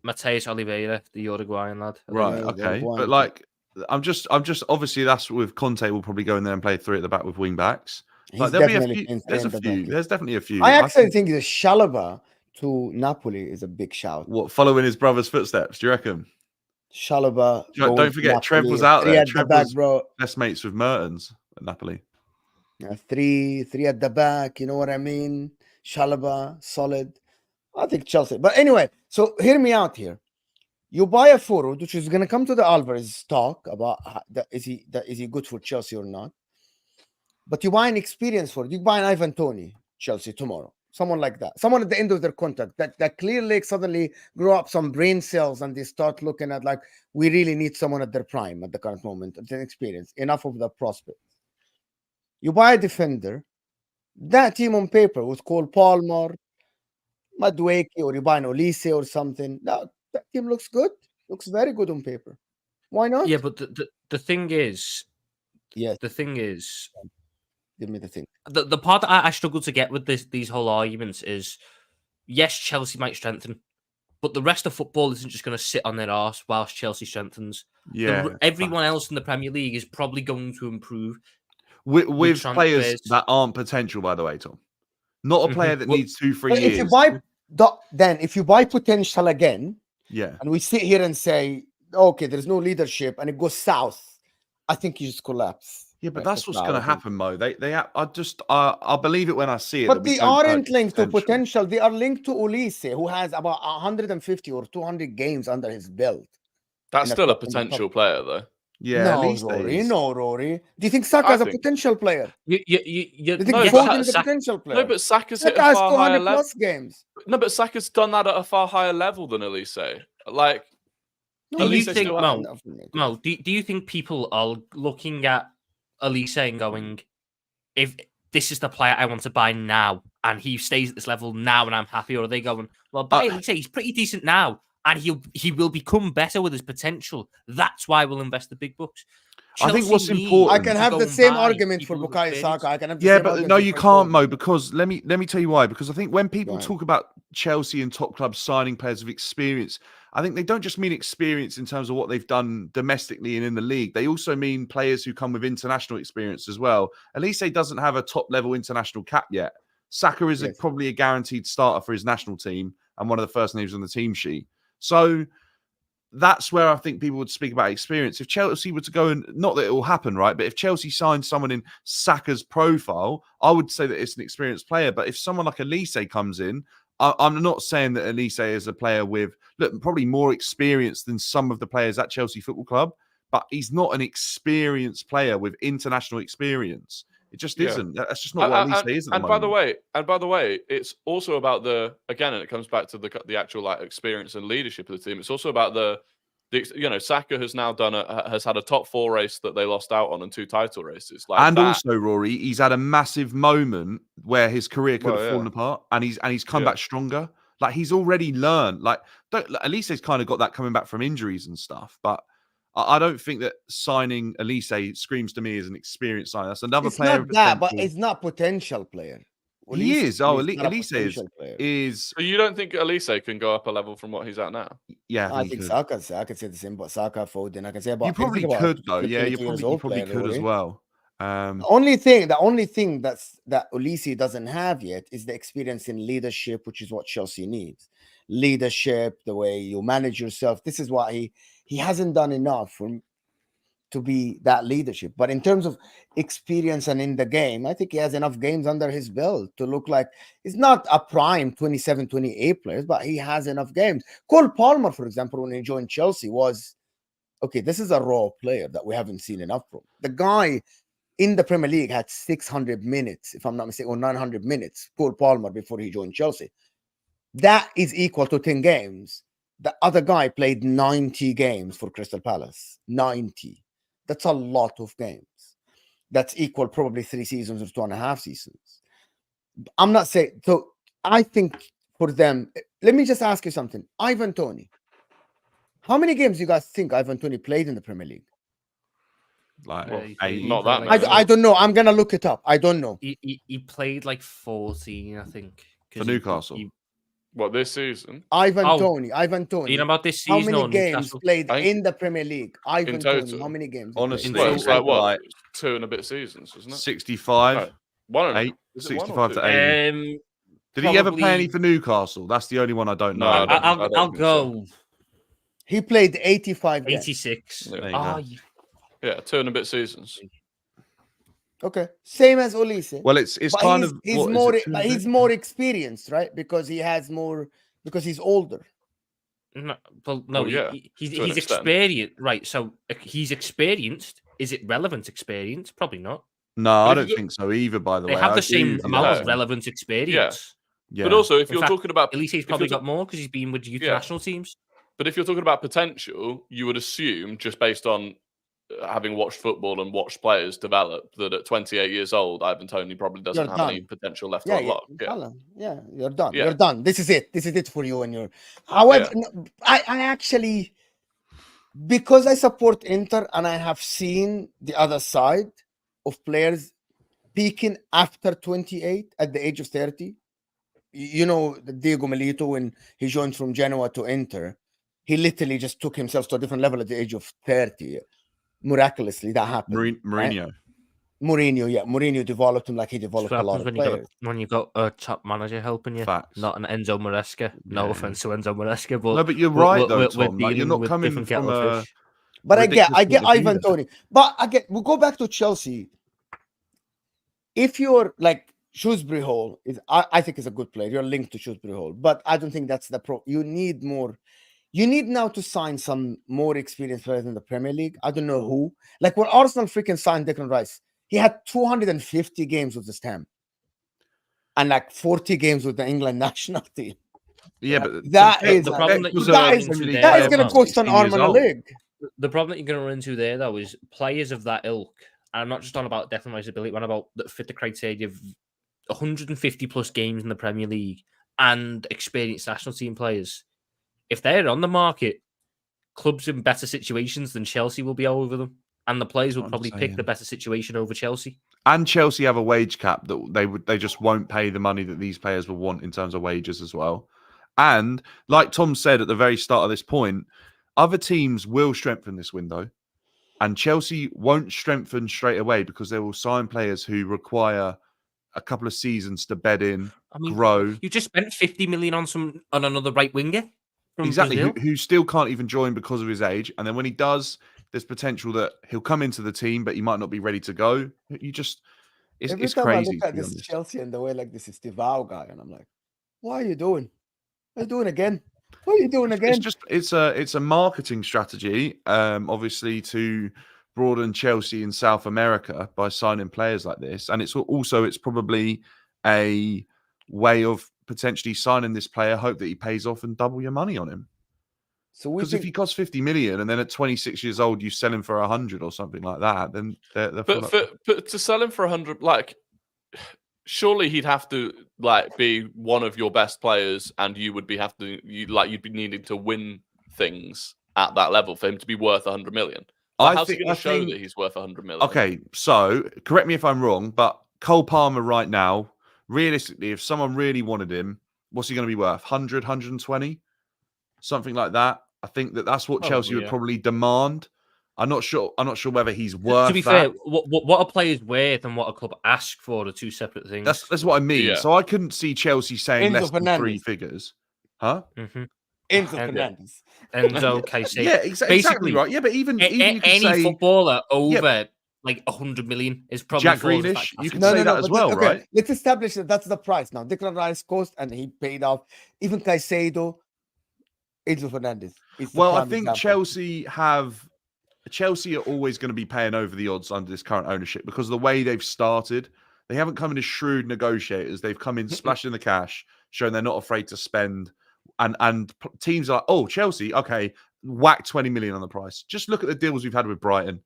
Mateus Oliveira, the Uruguayan lad.
Right, okay. But like, I'm just obviously that's with Conte will probably go in there and play 3 at the back with wing backs. Like, there's definitely a few.
I actually think the Chalobah to Napoli is a big shout.
What, following his brother's footsteps? Do you reckon?
Chalobah.
Don't forget, Trev was out there. Trev
was
bro. Best mates with Mertens at Napoli.
Yeah, three at the back. You know what I mean? Chalobah, solid. I think Chelsea. But anyway, so hear me out here. You buy a forward, which is going to come to the Alvarez talk about is he good for Chelsea or not. but you buy an experience for it. You buy an Ivan Toney, Chelsea tomorrow. Someone like that. Someone at the end of their contract that clearly suddenly grow up some brain cells and they start looking at like, we really need someone at their prime at the current moment. It's an experience. Enough of the prospect. You buy a defender. That team on paper was called Palmer, Madueke, or you buy an Olise or something. That team looks good. Looks very good on paper. Why not?
Yeah, but the thing is,
Yes.
the thing is,
Give me the thing.
the part that I struggle to get with these whole arguments is, yes, Chelsea might strengthen, but the rest of football isn't just going to sit on their arse whilst Chelsea strengthens.
Yeah,
Everyone else in the Premier League is probably going to improve
with players
transfers.
that aren't potential, by the way, Tom. Not a player that
Well,
needs 2-3
But
years.
if you buy potential again,
Yeah.
and we sit here and say, okay, there's no leadership, and it goes south, I think you just collapse.
Yeah, but
Right,
that's what's going to happen, Mo. I believe it when I see it.
But
that we
they
don't
aren't
purchase
linked to potential. They are linked to Olise, who has about 150 or 200 games under his belt.
That's
in
still a
top- in the
potential
top.
player, though.
Yeah,
No,
at least
Rory.
is.
No, Rory. Do you think Saka
I
is a
think-
potential player?
You
Do you think
No, but
Foden is a
Saka-
potential player?
No, but Saka's hit
Saka
a
has
far
200
higher level.
plus games.
No, but Saka's done that at a far higher level than Elise. Like,
No,
Do you
Elise
he's
think,
still-
Mo,
enough for me.
Mo, do you think people are looking at Elise and going, if this is the player I want to buy now, and he stays at this level now, and I'm happy, or are they going, well, buy Elise, he's pretty decent now, and he will become better with his potential. That's why we'll invest the big bucks.
I think what's
Chelsea
important-
I
need
can
to
have
go
the
and
same
buy
argument for
people with
Bukayo
experience.
Saka. I can have the
Yeah,
same
but
argument
no,
for
you
Frank
can't,
Foden.
Mo, because let me tell you why. Because I think when people
Right.
talk about Chelsea and top clubs signing players of experience, I think they don't just mean experience in terms of what they've done domestically and in the league. They also mean players who come with international experience as well. Elise doesn't have a top level international cap yet. Saka is
Yes.
probably a guaranteed starter for his national team and one of the first names on the team sheet. So that's where I think people would speak about experience. If Chelsea were to go and, not that it will happen, right? But if Chelsea signed someone in Saka's profile, I would say that it's an experienced player. But if someone like Elise comes in, I'm not saying that Elise is a player with, probably more experience than some of the players at Chelsea Football Club, but he's not an experienced player with international experience. It just
Yeah.
isn't. That's just not what Elise is at the
and
moment.
by the way, it's also about and it comes back to the actual like experience and leadership of the team. It's also about the Saka has now has had a top 4 race that they lost out on and 2 title races. Like,
And
that,
also, Rory, he's had a massive moment where his career could have fallen apart, and he's come back stronger. Like, he's already learned. Like, at least he's kind of got that coming back from injuries and stuff. But I don't think that signing Elise screams to me as an experienced signing. That's another
It's
player.
not that, but it's not potential player.
He is. Oh,
not a
Elise
potential player.
is.
So you don't think Elise can go up a level from what he's at now?
Yeah,
I
he
think
could.
Saka. I can say the same about Saka, Foden. I can say about
You probably
everything about
could though.
the
Yeah,
22 years
you
old
probably
player,
could as
Rory.
well.
The only thing that Olise doesn't have yet is the experience in leadership, which is what Chelsea needs. Leadership, the way you manage yourself. This is why he hasn't done enough to be that leadership. But in terms of experience and in the game, I think he has enough games under his belt to look like he's not a prime 27, 28 players, but he has enough games. Cole Palmer, for example, when he joined Chelsea was, okay, this is a raw player that we haven't seen enough from. The guy in the Premier League had 600 minutes, if I'm not mistaken, or 900 minutes, Cole Palmer, before he joined Chelsea. That is equal to 10 games. The other guy played 90 games for Crystal Palace. 90. That's a lot of games. That's equal probably 3 seasons or 2.5 seasons. I'm not saying, so I think for them, let me just ask you something. Ivan Toney. How many games do you guys think Ivan Toney played in the Premier League?
Like,
not that many.
I don't know. I'm going to look it up. I don't know.
He played like 14, I think.
For Newcastle.
What, this season?
Ivan
Oh.
Toney.
You know about this
How
season?
many
or
games
Newcastle?
played
I think
in the Premier League? Ivan
in
Toney.
total.
How many games? he
Honestly,
played?
Well,
it's
it's like what?
like
2 and a bit seasons, isn't it?
65,
No, 1 and
8,
is it 1 or
65 to
2?
80. Did he ever play any
probably-
for Newcastle? That's the only one I don't know.
No, I don't-
I'll
think
go
He played 85 games.
86.
Yeah.
There you go.
Yeah, 2 and a bit seasons.
Okay, same as Olise.
Well, it's
But
kind
he's,
of
he's
what, is
more
it 2 and a bit?
he's more experienced, right? Because he has more, because he's older.
No, well, no,
Well, yeah,
he's
to an extent.
experienced, right? So he's experienced. Is it relevant experience? Probably not.
No,
But
I
if
don't
you
think so either. By the
They
way,
have
I
the
agree
same
with you
amount
there.
of relevant experience.
Yeah.
But also, if
In
you're
fact,
talking about,
Elise's
if
probably
you're
got more because he's been with youth
Yeah.
national teams.
But if you're talking about potential, you would assume, just based on having watched football and watched players develop, that at 28 years old, Ivan Toney probably doesn't
You're
have
done.
any potential left
Yeah,
to unlock.
yeah, Alan, yeah, you're done.
Yeah.
You're done. This is it. This is it for you and your. However,
Yeah.
no, I actually, because I support Inter and I have seen the other side of players peaking after 28 at the age of 30. You know, Diego Milito, when he joined from Genoa to Inter, he literally just took himself to a different level at the age of 30. Miraculously, that happened. Right?
Mourinho.
Mourinho, yeah. Mourinho developed him like he
That's
developed
what
a lot
happens
of
when
players.
you got a top manager helping you,
Facts.
not an Enzo Maresca. No
Yeah.
offense to Enzo Maresca, but
No, but you're right though,
we're
Tom. Like, you're
dealing
not
with
coming
different
from
kettle of
a
fish.
But I get
ridiculous point of view
Ivan
there.
Toney. But again, we'll go back to Chelsea. If you're like Shrewsbury Hall, I think is a good player. You're linked to Shrewsbury Hall, but I don't think that's the pro. You need more. You need now to sign some more experienced players in the Premier League. I don't know who. Like when Arsenal freaking signed Declan Rice, he had 250 games with the Stamp and like 40 games with the England national team.
Yeah, but
That is
the
like,
problem that
was
you're
that
a
is
into
Premier League
there,
that is
player
going to
from
cost an
16
arm
years
and a
old.
leg.
The problem that you're going to run into there, though, is players of that ilk. And I'm not just on about Declan Rice's ability, I'm on about that fit the criteria of 150 plus games in the Premier League and experienced national team players. If they're on the market, clubs in better situations than Chelsea will be over them, and the players will
I'm
probably pick
saying.
the better situation over Chelsea.
And Chelsea have a wage cap that they just won't pay the money that these players will want in terms of wages as well. And like Tom said at the very start of this point, other teams will strengthen this window, and Chelsea won't strengthen straight away because they will sign players who require a couple of seasons to bed in,
I mean,
grow.
you just spent 50 million on another right winger from
Exactly,
Brazil.
who still can't even join because of his age. And then when he does, there's potential that he'll come into the team, but he might not be ready to go.
Every
It's
time
crazy.
I look
To
at
be
this
honest.
Chelsea and the way like this is Stivao guy, and I'm like, what are you doing? What are you doing again? What are you doing again?
It's a marketing strategy, obviously to broaden Chelsea in South America by signing players like this, and it's probably a way of potentially signing this player, hope that he pays off and double your money on him.
So we
Because if he costs 50 million and then at 26 years old you sell him for 100 or something like that, then they're
But to sell him for 100, like, surely he'd have to like be one of your best players, and you'd be needing to win things at that level for him to be worth 100 million. Like, how's he going to show that he's worth 100 million?
Okay, so correct me if I'm wrong, but Cole Palmer right now, realistically, if someone really wanted him, what's he going to be worth? 100, 120? Something like that. I think that's what Chelsea would probably demand. I'm not sure whether he's worth
To be fair, what a player's worth and what a club asks for are two separate things.
That's what I mean.
Yeah.
So I couldn't see Chelsea saying
Enzo
less than
Fernandez.
3 figures. Huh?
Mm-hmm.
Enzo Fernandez.
Enzo, Caicedo.
Yeah, exactly right. Yeah, but even you could
any
say
footballer over like 100 million is probably
Jack
falls into that
Grealish, you
category.
could say that as well, right?
Let's establish that that's the price now. Declan Rice cost, and he paid off. Even Caicedo, Enzo Fernandez.
Well, I think Chelsea are always going to be paying over the odds under this current ownership because of the way they've started. They haven't come in as shrewd negotiators. They've come in splashing the cash, showing they're not afraid to spend. And teams are like, oh, Chelsea, okay, whack 20 million on the price. Just look at the deals we've had with Brighton.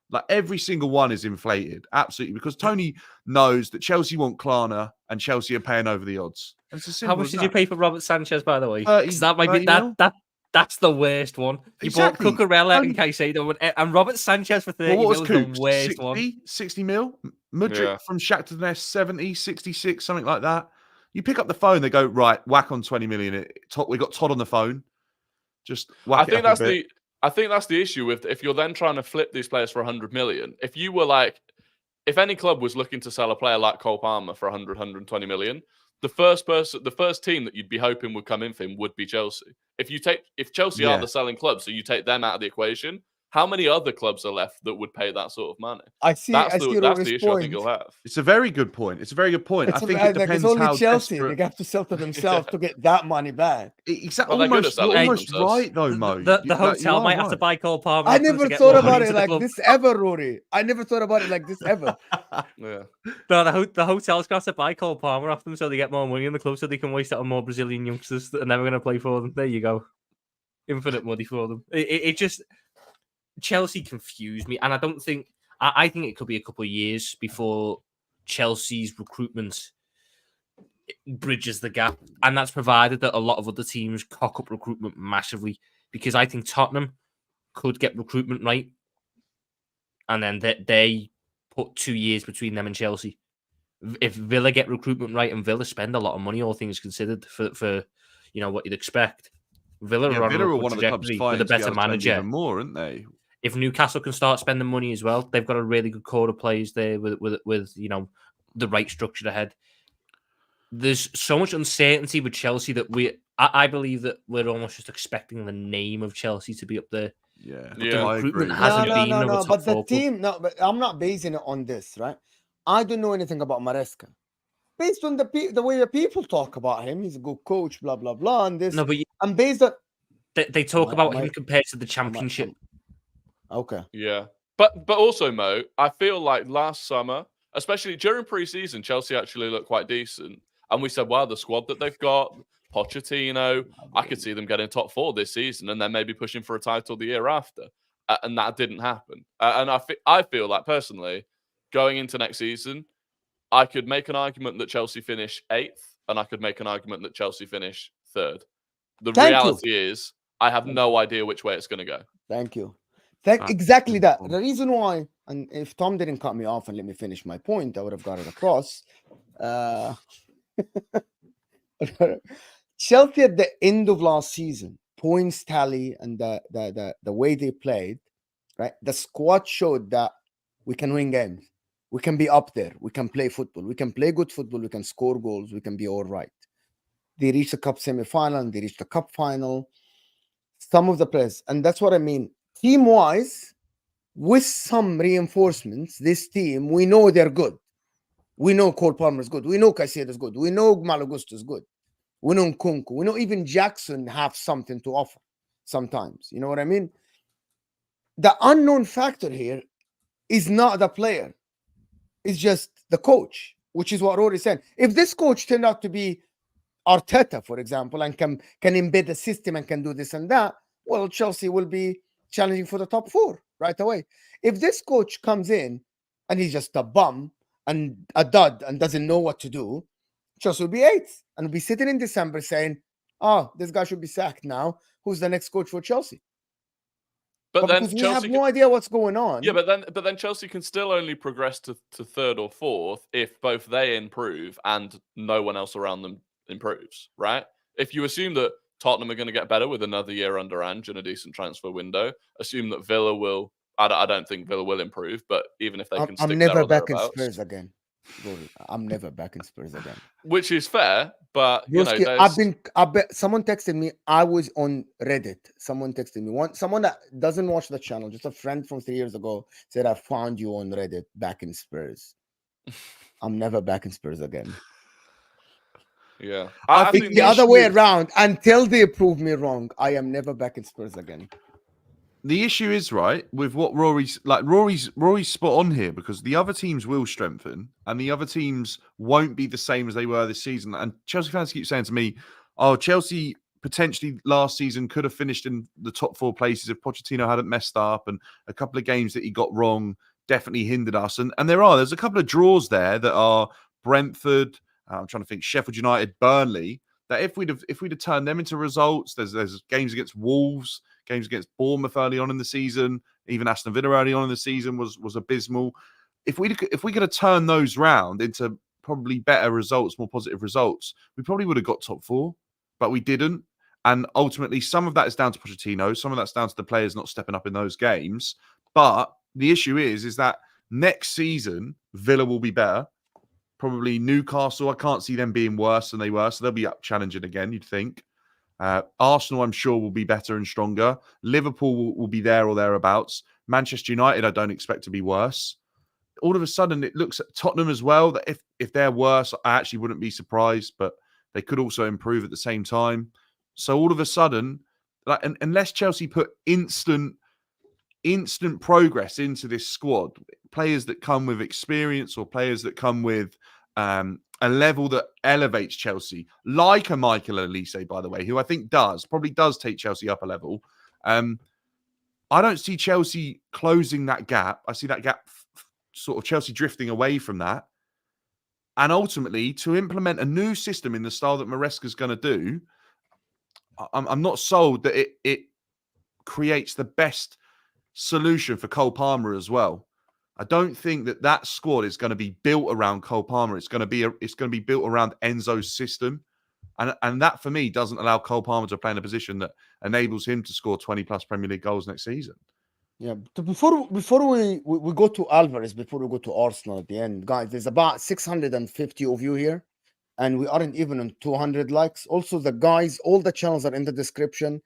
Like every single one is inflated, absolutely, because Tony knows that Chelsea want Klarna and Chelsea are paying over the odds.
How much did you pay for Robert Sanchez, by the way?
30,
That might be that's the worst one. You
Exactly.
bought Cucurella and Caicedo and Robert Sanchez for 30
what was
mil is
Coops?
the worst
60,
one.
60 mil? Mudryk from Shakhtar Donetsk, 70, 66, something like that. You pick up the phone, they go, right, whack on 20 million. We got Todd on the phone. Just whack
I think that's the issue with if you're then trying to flip these players for 100 million. If you were like, if any club was looking to sell a player like Cole Palmer for 100, 120 million, the first team that you'd be hoping would come in for him would be Chelsea. If Chelsea are the selling club, so you take them out of the equation, How many other clubs are left that would pay that sort of money?
I see
That's
Rory's
the issue I think
point.
you'll have.
It's a very good point. It's a very good point. I think it
like
depends
it's only
how
Chelsea.
desperate.
They have to sell to themselves to get that money back.
Exactly.
Well, they're good at
You're
selling
almost
themselves.
right though, Mo.
The hotel might have to buy Cole Palmer.
I
off them
never
to get
thought
more
about
money
it
into the
like
club.
this ever, Rory. I never thought about it like this ever.
Yeah.
No, the hotel's going to have to buy Cole Palmer off them so they get more money in the club so they can waste it on more Brazilian youngsters that are never going to play for them. There you go. Infinite money for them. It just... Chelsea confused me, and I don't think... I think it could be a couple of years before Chelsea's recruitment bridges the gap, and that's provided that a lot of other teams cock up recruitment massively, because I think Tottenham could get recruitment right, and then they put 2 years between them and Chelsea. If Villa get recruitment right, and Villa spend a lot of money, all things considered, for what you'd expect, Villa are on
Villa
a
are
good
one of the clubs
trajectory with a better manager.
even more, aren't they?
If Newcastle can start spending money as well, they've got a really good core of players there with the right structure ahead. There's so much uncertainty with Chelsea that I believe that we're almost just expecting the name of Chelsea to be up there.
Yeah,
Yeah.
The
I
recruitment
agree.
hasn't
No,
been
no,
over
no.
top
But the
four club.
team, no, but I'm not basing it on this, right? I don't know anything about Maresca. Based on the way the people talk about him, he's a good coach, blah blah blah. And this,
No, but
I'm based on.
they talk about him compared to the Championship.
Okay.
Yeah. But also, Mo, I feel like last summer, especially during pre-season, Chelsea actually looked quite decent. And we said, wow, the squad that they've got, Pochettino, I could see them getting top 4 this season and then maybe pushing for a title the year after. And that didn't happen. And I feel like, personally, going into next season, I could make an argument that Chelsea finish 8th, and I could make an argument that Chelsea finish 3rd. The reality is, I have no idea which way it's going to go.
Thank you. Exactly that. The reason why, and if Tom didn't cut me off and let me finish my point, I would have got it across. Chelsea at the end of last season, points tally and the way they played, right? The squad showed that we can win games. We can be up there. We can play football. We can play good football. We can score goals. We can be all right. They reached the cup semi-final and they reached the cup final. Some of the players, and that's what I mean. Team-wise, with some reinforcements, this team, we know they're good. We know Cole Palmer is good. We know Caicedo is good. We know Malagusto is good. We know Nkunku. We know even Jackson have something to offer sometimes. You know what I mean? The unknown factor here is not the player. It's just the coach, which is what Rory said. If this coach turned out to be Arteta, for example, and can embed the system and can do this and that, well, Chelsea will be challenging for the top 4 right away. If this coach comes in and he's just a bum and a dud and doesn't know what to do, Chelsea will be 8th and will be sitting in December saying, oh, this guy should be sacked now. Who's the next coach for Chelsea? But then we have no idea what's going on.
Yeah, but then Chelsea can still only progress to 3rd or 4th if both they improve and no one else around them improves, right? If you assume that Tottenham are going to get better with another year under Ange and a decent transfer window, assume that Villa will. I don't think Villa will improve, but even if they can,
I'm never back in Spurs again. I'm never back in Spurs again.
Which is fair, but
someone texted me. I was on Reddit. Someone texted me. Someone that doesn't watch the channel, just a friend from 3 years ago, said, I found you on Reddit back in Spurs. I'm never back in Spurs again.
Yeah.
I think the other way around, until they prove me wrong, I am never back in Spurs again.
The issue is, right, with what Rory's spot on here, because the other teams will strengthen and the other teams won't be the same as they were this season. And Chelsea fans keep saying to me, oh, Chelsea potentially last season could have finished in the top 4 places if Pochettino hadn't messed up, and a couple of games that he got wrong definitely hindered us. And there's a couple of draws there that are Brentford, I'm trying to think, Sheffield United, Burnley, that if we'd have turned them into results, there's games against Wolves, games against Bournemouth early on in the season, even Aston Villa early on in the season was abysmal. If we could have turned those round into probably better results, more positive results, we probably would have got top 4, but we didn't. And ultimately, some of that is down to Pochettino, some of that's down to the players not stepping up in those games. But the issue is that next season, Villa will be better. Probably Newcastle, I can't see them being worse than they were, so they'll be up challenging again, you'd think. Arsenal, I'm sure, will be better and stronger. Liverpool will be there or thereabouts. Manchester United, I don't expect to be worse. All of a sudden, it looks at Tottenham as well, that if they're worse, I actually wouldn't be surprised, but they could also improve at the same time. So all of a sudden, like, unless Chelsea put instant progress into this squad, players that come with experience or players that come with a level that elevates Chelsea, like a Michael Elise, by the way, who I think probably does take Chelsea up a level. I don't see Chelsea closing that gap. I see that gap sort of Chelsea drifting away from that. And ultimately, to implement a new system in the style that Maresca's going to do, I'm not sold that it creates the best solution for Cole Palmer as well. I don't think that squad is going to be built around Cole Palmer. It's going to be built around Enzo's system. And that, for me, doesn't allow Cole Palmer to play in a position that enables him to score 20-plus Premier League goals next season.
Yeah, before we go to Alvarez, before we go to Arsenal at the end, guys, there's about 650 of you here, and we aren't even on 200 likes. Also, the guys, all the channels are in the description.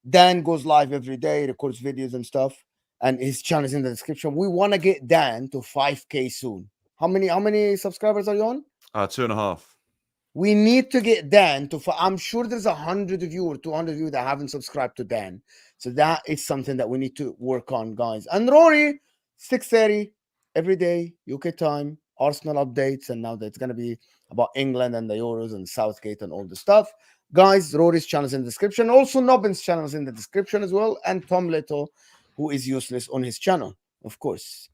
Dan goes live every day, records videos and stuff, and his channel is in the description. We want to get Dan to 5K soon. How many subscribers are you on?
2.5.
We need to get Dan to. I'm sure there's 100 of you or 200 of you that haven't subscribed to Dan. So that is something that we need to work on, guys. And Rory, 6:30 every day, UK time, Arsenal updates. And now that's going to be about England and the Euros and Southgate and all the stuff. Guys, Rory's channel is in the description. Also, Nobbin's channel is in the description as well. And Tom Leto, who is useless, on his channel, of course.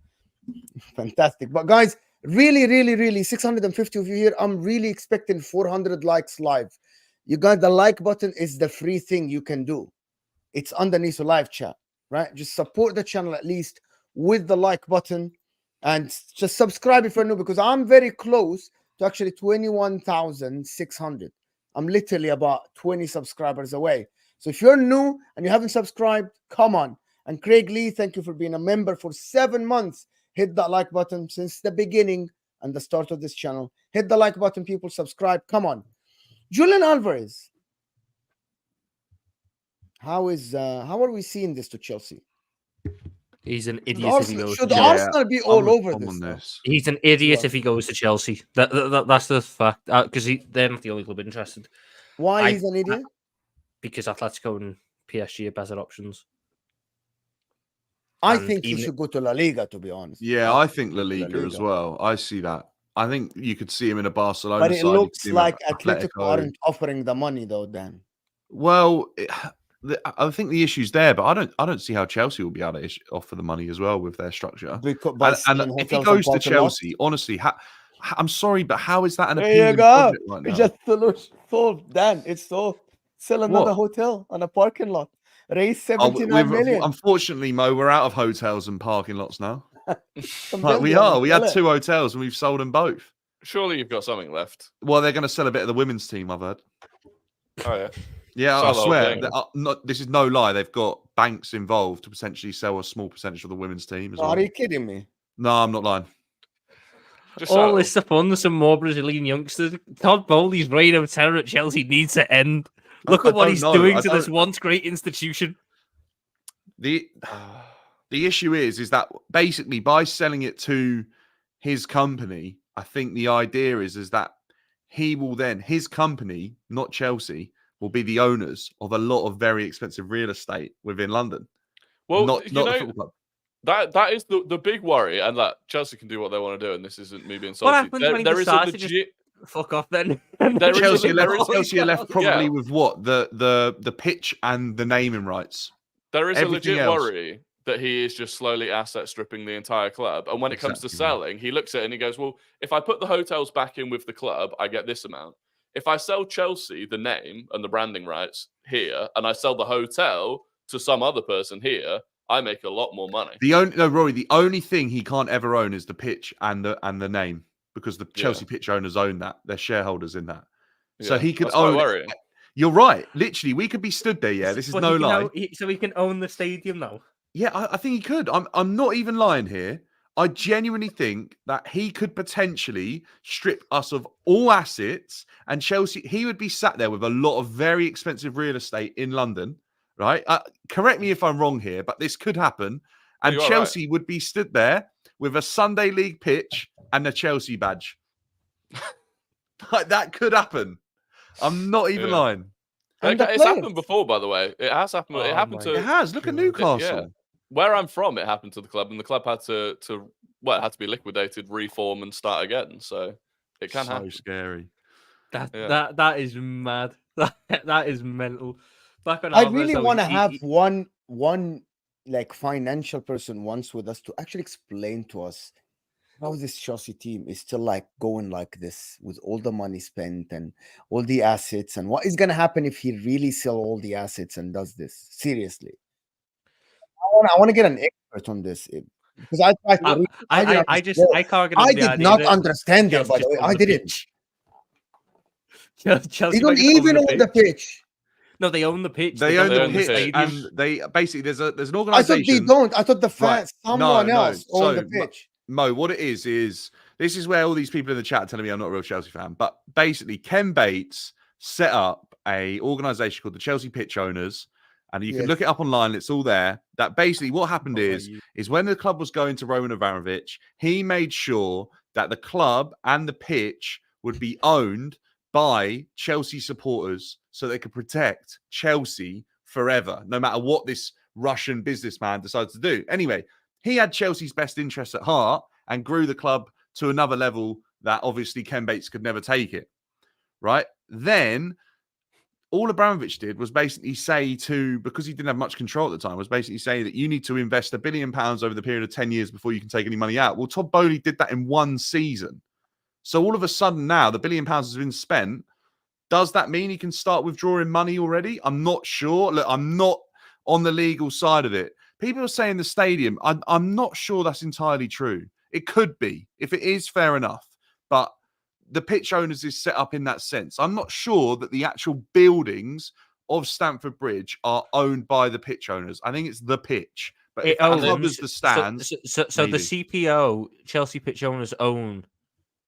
Fantastic. But guys, really, 650 of you here. I'm really expecting 400 likes live. You guys, the like button is the free thing you can do. It's underneath the live chat, right? Just support the channel at least with the like button and just subscribe if you're new, because I'm very close to actually 21,600. I'm literally about 20 subscribers away. So if you're new and you haven't subscribed, come on. And Craig Lee, thank you for being a member for 7 months. Hit that like button since the beginning and the start of this channel. Hit the like button, people. Subscribe. Come on. Julian Alvarez. How are we seeing this to Chelsea?
He's an idiot if he goes to
Should
Chelsea.
Arsenal be all over this?
He's an idiot if he goes to Chelsea. That's the fact. Because they're not the only club interested.
Why he's an idiot?
Because Atletico and PSG are better options.
I think he should go to La Liga, to be honest.
Yeah, I think La Liga as well. I see that. I think you could see him in a Barcelona
side. But it looks like Atletico aren't offering the money, though, Dan.
Well, I think the issue's there, but I don't see how Chelsea will be able to offer the money as well with their structure. And if he goes to Chelsea, honestly, I'm sorry, but how is that an appealing project right now?
It's just solved, Dan. It's solved. Sell another hotel on a parking lot. Raise 79 million.
Unfortunately, Mo, we're out of hotels and parking lots now. We are. We had 2 hotels and we've sold them both.
Surely you've got something left.
Well, they're going to sell a bit of the women's team, I've heard.
Oh, yeah.
Yeah, I swear. This is no lie. They've got banks involved to potentially sell a small percentage of the women's team as well.
Are you kidding me?
No, I'm not lying.
All this stuff on some more Brazilian youngsters. Todd Bowley's reign of terror at Chelsea needs to end. Look at what he's doing to this once great institution.
The issue is that basically by selling it to his company, I think the idea is that he will then, his company, not Chelsea, will be the owners of a lot of very expensive real estate within London.
Well,
not the football club.
That is the big worry, and that Chelsea can do what they want to do, and this isn't me being salty.
What happens when he decides to just fuck off then?
Chelsea are left probably with what? The pitch and the naming rights.
There is a legit worry that he is just slowly asset stripping the entire club. And when it comes to selling, he looks at it and he goes, well, if I put the hotels back in with the club, I get this amount. If I sell Chelsea the name and the branding rights here, and I sell the hotel to some other person here, I make a lot more money.
Rory, the only thing he can't ever own is the pitch and the name, because the Chelsea pitch owners own that. They're shareholders in that. So he could own it. You're right. Literally, we could be stood there. Yeah, this is no lie.
So he can own the stadium now.
Yeah, I think he could. I'm not even lying here. I genuinely think that he could potentially strip us of all assets, and Chelsea, he would be sat there with a lot of very expensive real estate in London, right? Correct me if I'm wrong here, but this could happen. And Chelsea would be stood there with a Sunday League pitch and a Chelsea badge. Like, that could happen. I'm not even lying.
It's happened before, by the way. It has happened. It happened to.
It has. Look at Newcastle.
Where I'm from, it happened to the club, and the club had to it had to be liquidated, reform, and start again. So it can happen.
So scary.
That is mad. That is mental. Back on
I really want to have one like financial person once with us to actually explain to us how this Chelsea team is still like going like this with all the money spent and all the assets, and what is going to happen if he really sell all the assets and does this seriously. I want to get an expert on this because I did not understand it. By the way, I didn't.
Chelsea
they don't even own the pitch.
No, they own the pitch.
They own the pitch, and they basically there's an organization.
I thought they don't. I thought the fans, someone else owned the pitch.
Mo, what it is this is where all these people in the chat are telling me I'm not a real Chelsea fan, but basically Ken Bates set up a organization called the Chelsea Pitch Owners, and you can look it up online. It's all there. That basically what happened is when the club was going to Roman Abramovich, he made sure that the club and the pitch would be owned by Chelsea supporters so they could protect Chelsea forever, no matter what this Russian businessman decides to do. Anyway, he had Chelsea's best interests at heart and grew the club to another level that obviously Ken Bates could never take it, right? Then all Abramovich did was basically say because he didn't have much control at the time, was basically say that you need to invest £1 billion over the period of 10 years before you can take any money out. Well, Todd Boehly did that in one season. So all of a sudden now the £1 billion has been spent. Does that mean he can start withdrawing money already? I'm not sure. Look, I'm not on the legal side of it. People are saying the stadium. I'm not sure that's entirely true. It could be. If it is, fair enough. But the pitch owners is set up in that sense. I'm not sure that the actual buildings of Stamford Bridge are owned by the pitch owners. I think it's the pitch. But it owns the stands.
So the CPO, Chelsea Pitch Owners, own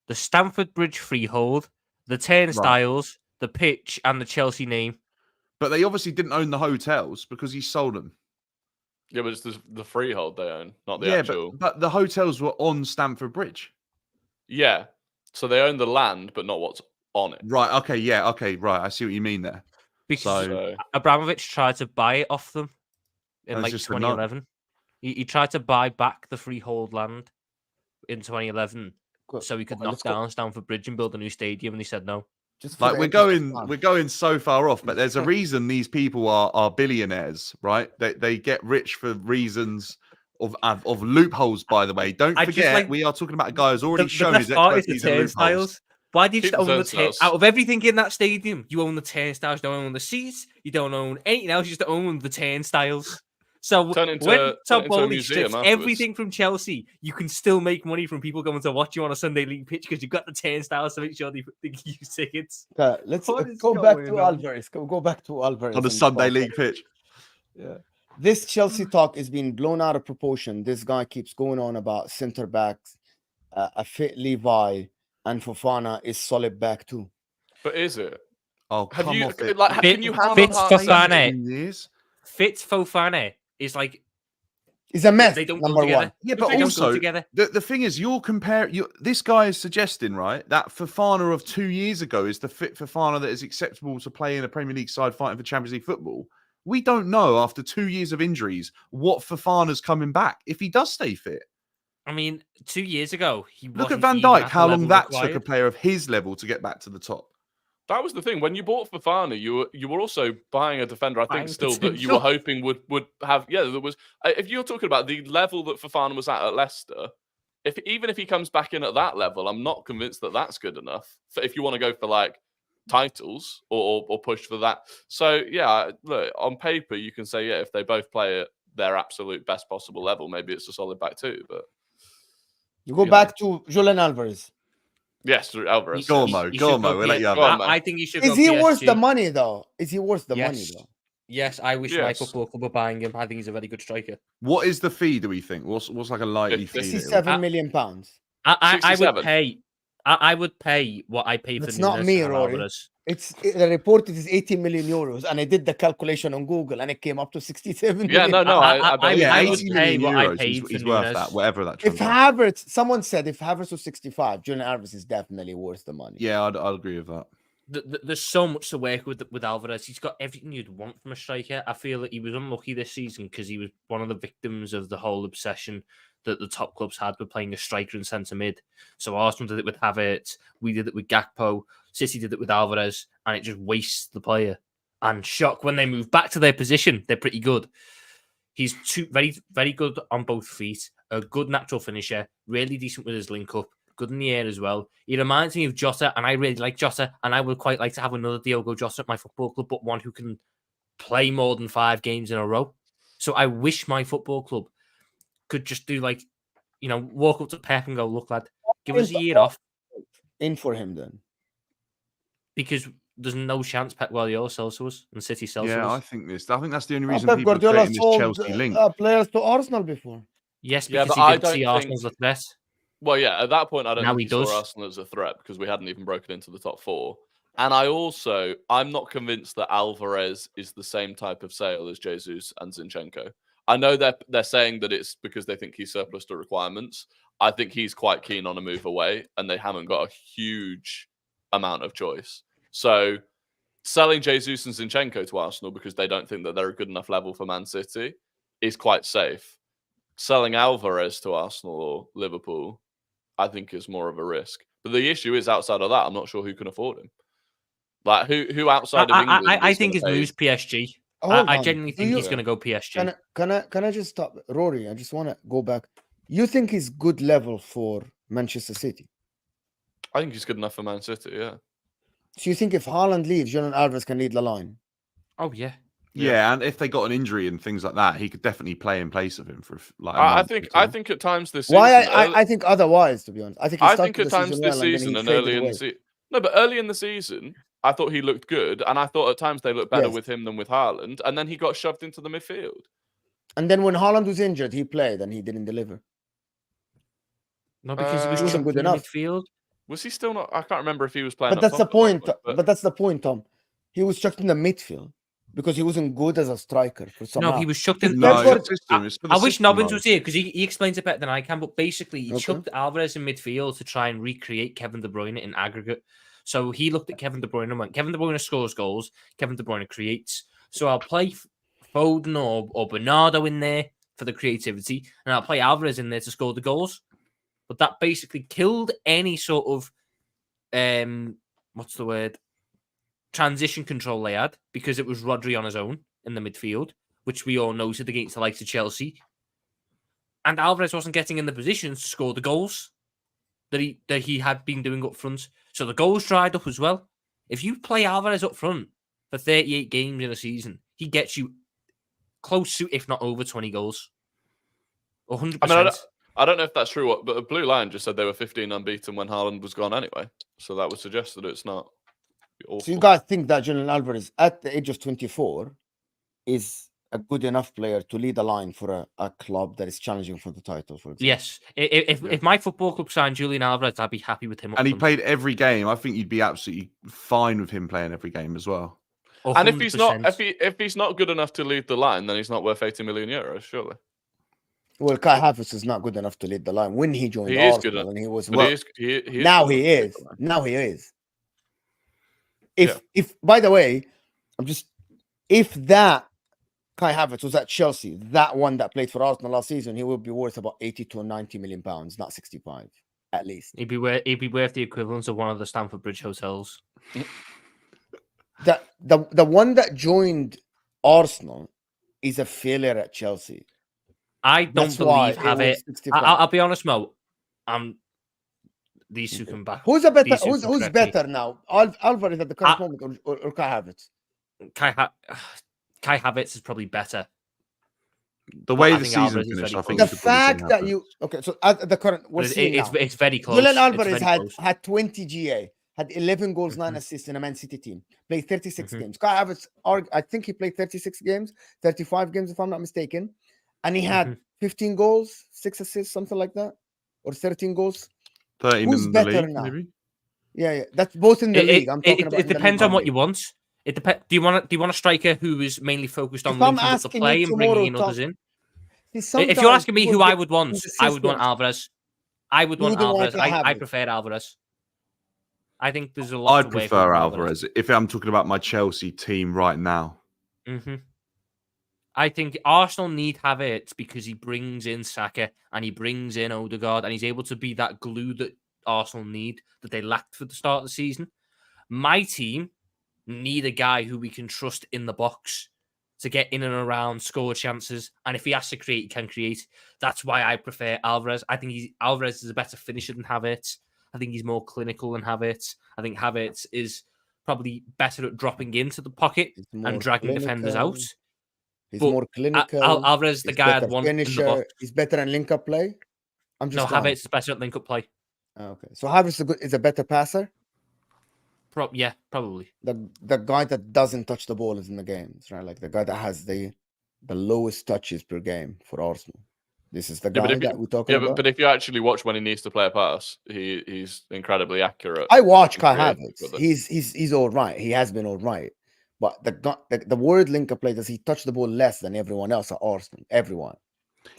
the Stamford Bridge freehold, the turnstiles, the pitch, and the Chelsea name.
But they obviously didn't own the hotels because he sold them.
Yeah, but it's the freehold they own, not the actual.
But the hotels were on Stamford Bridge.
Yeah. So they own the land, but not what's on it.
Right. Okay. Yeah. Okay. Right. I see what you mean there.
Because Abramovich tried to buy it off them in like 2011. He tried to buy back the freehold land in 2011 so he could knock down Stamford Bridge and build a new stadium, and he said no.
Like we're going so far off, but there's a reason these people are billionaires, right? They get rich for reasons of loopholes. By the way, don't forget we are talking about a guy who's already shown his expertise in loopholes.
Why do you just own the out of everything in that stadium? You own the turnstiles, you don't own the seats, you don't own anything else. You just own the turnstiles. So when Todd Boehly strips everything from Chelsea, you can still make money from people going to watch you on a Sunday league pitch because you've got the turnstiles to make sure they use tickets.
Let's go back to Alvarez. Go back to Alvarez
on the Sunday league pitch.
Yeah, this Chelsea talk is being blown out of proportion. This guy keeps going on about centre backs, a fit Levi, and Fofana is solid back too.
But is it?
Oh,
can you have
Fofana? Fitz Fofana is like
it's a mess.
They don't go together.
Yeah, but also the thing is, you're comparing. This guy is suggesting, right, that Fofana of 2 years ago is the fit Fofana that is acceptable to play in a Premier League side fighting for Champions League football. We don't know after 2 years of injuries what Fofana's coming back if he does stay fit.
I mean, 2 years ago, he
look at Van Dijk. How long that took a player of his level to get back to the top.
That was the thing. When you bought Fofana, you were also buying a defender. I think still that you were hoping would have. Yeah, there was. If you're talking about the level that Fofana was at Leicester, even if he comes back in at that level, I'm not convinced that that's good enough. If you want to go for like titles or push for that, so yeah, look, on paper you can say if they both play at their absolute best possible level, maybe it's a solid back two. But
you go back to Julian Alvarez.
Yes, Alvarez.
Go on, Mo. We'll let you have it.
I think he should.
Is he worth the money, though? Is he worth the money, though?
Yes, I wish my
Yes.
football club were buying him. I think he's a very good striker.
What is the fee? Do we think? What's like a likely fee? that it'll-
67 million pounds.
I would
67.
pay. I would pay what I pay for
That's not
Nunes
me,
and
Rory.
Alvarez.
The report is 80 million euros, and I did the calculation on Google, and it came up to 67
Yeah,
million.
no, I believe
yeah,
I
you.
would
80
pay
million
what I
euros.
paid
He's
for
worth
Nunes.
that, whatever that.
If
translates.
Havertz, someone said if Havertz was 65, Julian Alvarez is definitely worth the money.
Yeah, I'd agree with that.
There's so much to work with Alvarez. He's got everything you'd want from a striker. I feel that he was unlucky this season because he was one of the victims of the whole obsession that the top clubs had with playing a striker and centre mid. So Arsenal did it with Havertz, we did it with Gakpo, City did it with Alvarez, and it just wastes the player. And shock when they move back to their position, they're pretty good. He's very, very good on both feet, a good natural finisher, really decent with his link up. Good in the air as well. He reminds me of Jota, and I really like Jota, and I would quite like to have another Diogo Jota at my football club, but one who can play more than 5 games in a row. So I wish my football club could just do walk up to Pep and go, look, lad, give us a year off.
In for him then.
Because there's no chance Pep Guardiola sells to us and City sells to
Yeah, I
us.
think that's the only reason
Pep
people are
Guardiola
creating this
sold
Chelsea link.
players to Arsenal before.
Yes,
Yeah,
because
but I
he didn't see
don't
Arsenal as a threat.
Well, yeah, at that point, I don't
Now
think
he
he saw
does.
Arsenal as a threat because we hadn't even broken into the top 4. And I'm not convinced that Alvarez is the same type of sale as Jesus and Zinchenko. I know they're saying that it's because they think he's surplus to requirements. I think he's quite keen on a move away, and they haven't got a huge amount of choice. So selling Jesus and Zinchenko to Arsenal because they don't think that they're a good enough level for Man City is quite safe. Selling Alvarez to Arsenal or Liverpool, I think, is more of a risk. But the issue is outside of that, I'm not sure who can afford him. Like who outside of England?
I
is
think his
gonna pay-
move's PSG.
Hold
I
on.
genuinely
Do
think
you-
he's going to go PSG.
Can I just stop, Rory? I just want to go back. You think he's good level for Manchester City?
I think he's good enough for Man City. Yeah.
So you think if Haaland leaves, Julian Alvarez can lead the line?
Oh, yeah.
Yeah, and if they got an injury and things like that, he could definitely play in place of him for like.
I think at times this season.
Why? I think otherwise, to be honest. I think he
I
started
think at
the
times
season
this
well, and then
season
he
and
faded
early in
away.
the season. No, but early in the season, I thought he looked good, and I thought at times they looked better
Yes.
with him than with Haaland, and then he got shoved into the midfield.
And then when Haaland was injured, he played and he didn't deliver.
No, because he was
Wasn't
chucked
good
in the
enough.
midfield.
Was he still not? I can't remember if he was playing.
But
up
that's the
top at that
point.
point,
But that's the point, Tom. He was chucked in the midfield because he wasn't good as a striker for some.
No, he was chucked in.
No,
No,
Pep
it's the system. It's for the
I wish
system,
Nobbins
though.
was here because he explains it better than I can. But basically, he
Okay.
chucked Alvarez in midfield to try and recreate Kevin De Bruyne in aggregate. So he looked at Kevin De Bruyne and went, Kevin De Bruyne scores goals, Kevin De Bruyne creates. So I'll play Foden or Bernardo in there for the creativity, and I'll play Alvarez in there to score the goals. But that basically killed any sort of transition control they had, because it was Rodri on his own in the midfield, which we all noted against the likes of Chelsea. And Alvarez wasn't getting in the positions to score the goals that he had been doing up front. So the goals dried up as well. If you play Alvarez up front for 38 games in a season, he gets you close to, if not over, 20 goals. 100%.
I mean, I don't know if that's true, but Blue Line just said they were 15 unbeaten when Haaland was gone anyway. So that would suggest that it's not awful.
So you guys think that Julian Alvarez at the age of 24 is a good enough player to lead a line for a club that is challenging for the title, for example?
Yes. If my football club signed Julian Alvarez, I'd be happy with him. Up
And he
front.
played every game. I think you'd be absolutely fine with him playing every game as well.
And if he's not
100%.
if he's not good enough to lead the line, then he's not worth 80 million euros, surely.
Well, Kai Havertz is not good enough to lead the line when he joined
He is
Arsenal,
good,
and he was
But
well.
he is
Now
good
he
enough to lead
is.
the line.
Now he is. If by the way, if that Kai Havertz was at Chelsea, that one that played for Arsenal last season, he would be worth about 80 to 90 million pounds, not 65 at least.
He'd be worth the equivalent of one of the Stamford Bridge hotels.
The one that joined Arsenal is a failure at Chelsea.
I don't
That's why
believe have
was
it.
65.
I'll be honest, Mo. These two come back.
Who's a better?
These two
Who's
can correct
better now? Alvarez at the current moment, or Kai Havertz?
Kai Havertz is probably better.
The way
I
the
think
season
Alvarez is
finished,
very
I think
The
you could probably say
fact that
Havertz.
you at the current we're
But
seeing now.
it's very close.
Julian
It's
Alvarez
very close.
had 20 GA. had 11 goals, 9 assists in a Man City team. Played 36 games. Kai Havertz, I think he played 36 games, 35 games if I'm not mistaken, and he had 15 goals, 6 assists, something like that, or 13 goals.
13
Who's
in the
better
league,
now?
maybe.
Yeah, that's both in the league. I'm talking about.
It depends on what you want. It depends. Do you want a striker who is mainly focused on linking up the play and bringing in others in? If you're asking me who I would want Alvarez. I would want Alvarez. I prefer Alvarez. I think there's a lot.
I'd prefer Alvarez if I'm talking about my Chelsea team right now.
I think Arsenal need Havertz because he brings in Saka and he brings in Odegaard and he's able to be that glue that Arsenal need, that they lacked for the start of the season. My team need a guy who we can trust in the box to get in and around, score chances, and if he has to create, he can create. That's why I prefer Alvarez. I think Alvarez is a better finisher than Havertz. I think he's more clinical than Havertz. I think Havertz is probably better at dropping into the pocket and dragging defenders out.
He's more clinical.
Alvarez is the guy I'd want in the box.
He's better at link-up play.
Havertz is better at link-up play.
Okay, so Havertz is a better passer.
Yeah, probably.
The guy that doesn't touch the ball is in the games, right? Like the guy that has the lowest touches per game for Arsenal. This is the guy that we're talking about.
But if you actually watch when he needs to play a pass, he's incredibly accurate.
I watch Kai Havertz. He's all right. He has been all right. But the word link-up play, does he touch the ball less than everyone else at Arsenal? Everyone.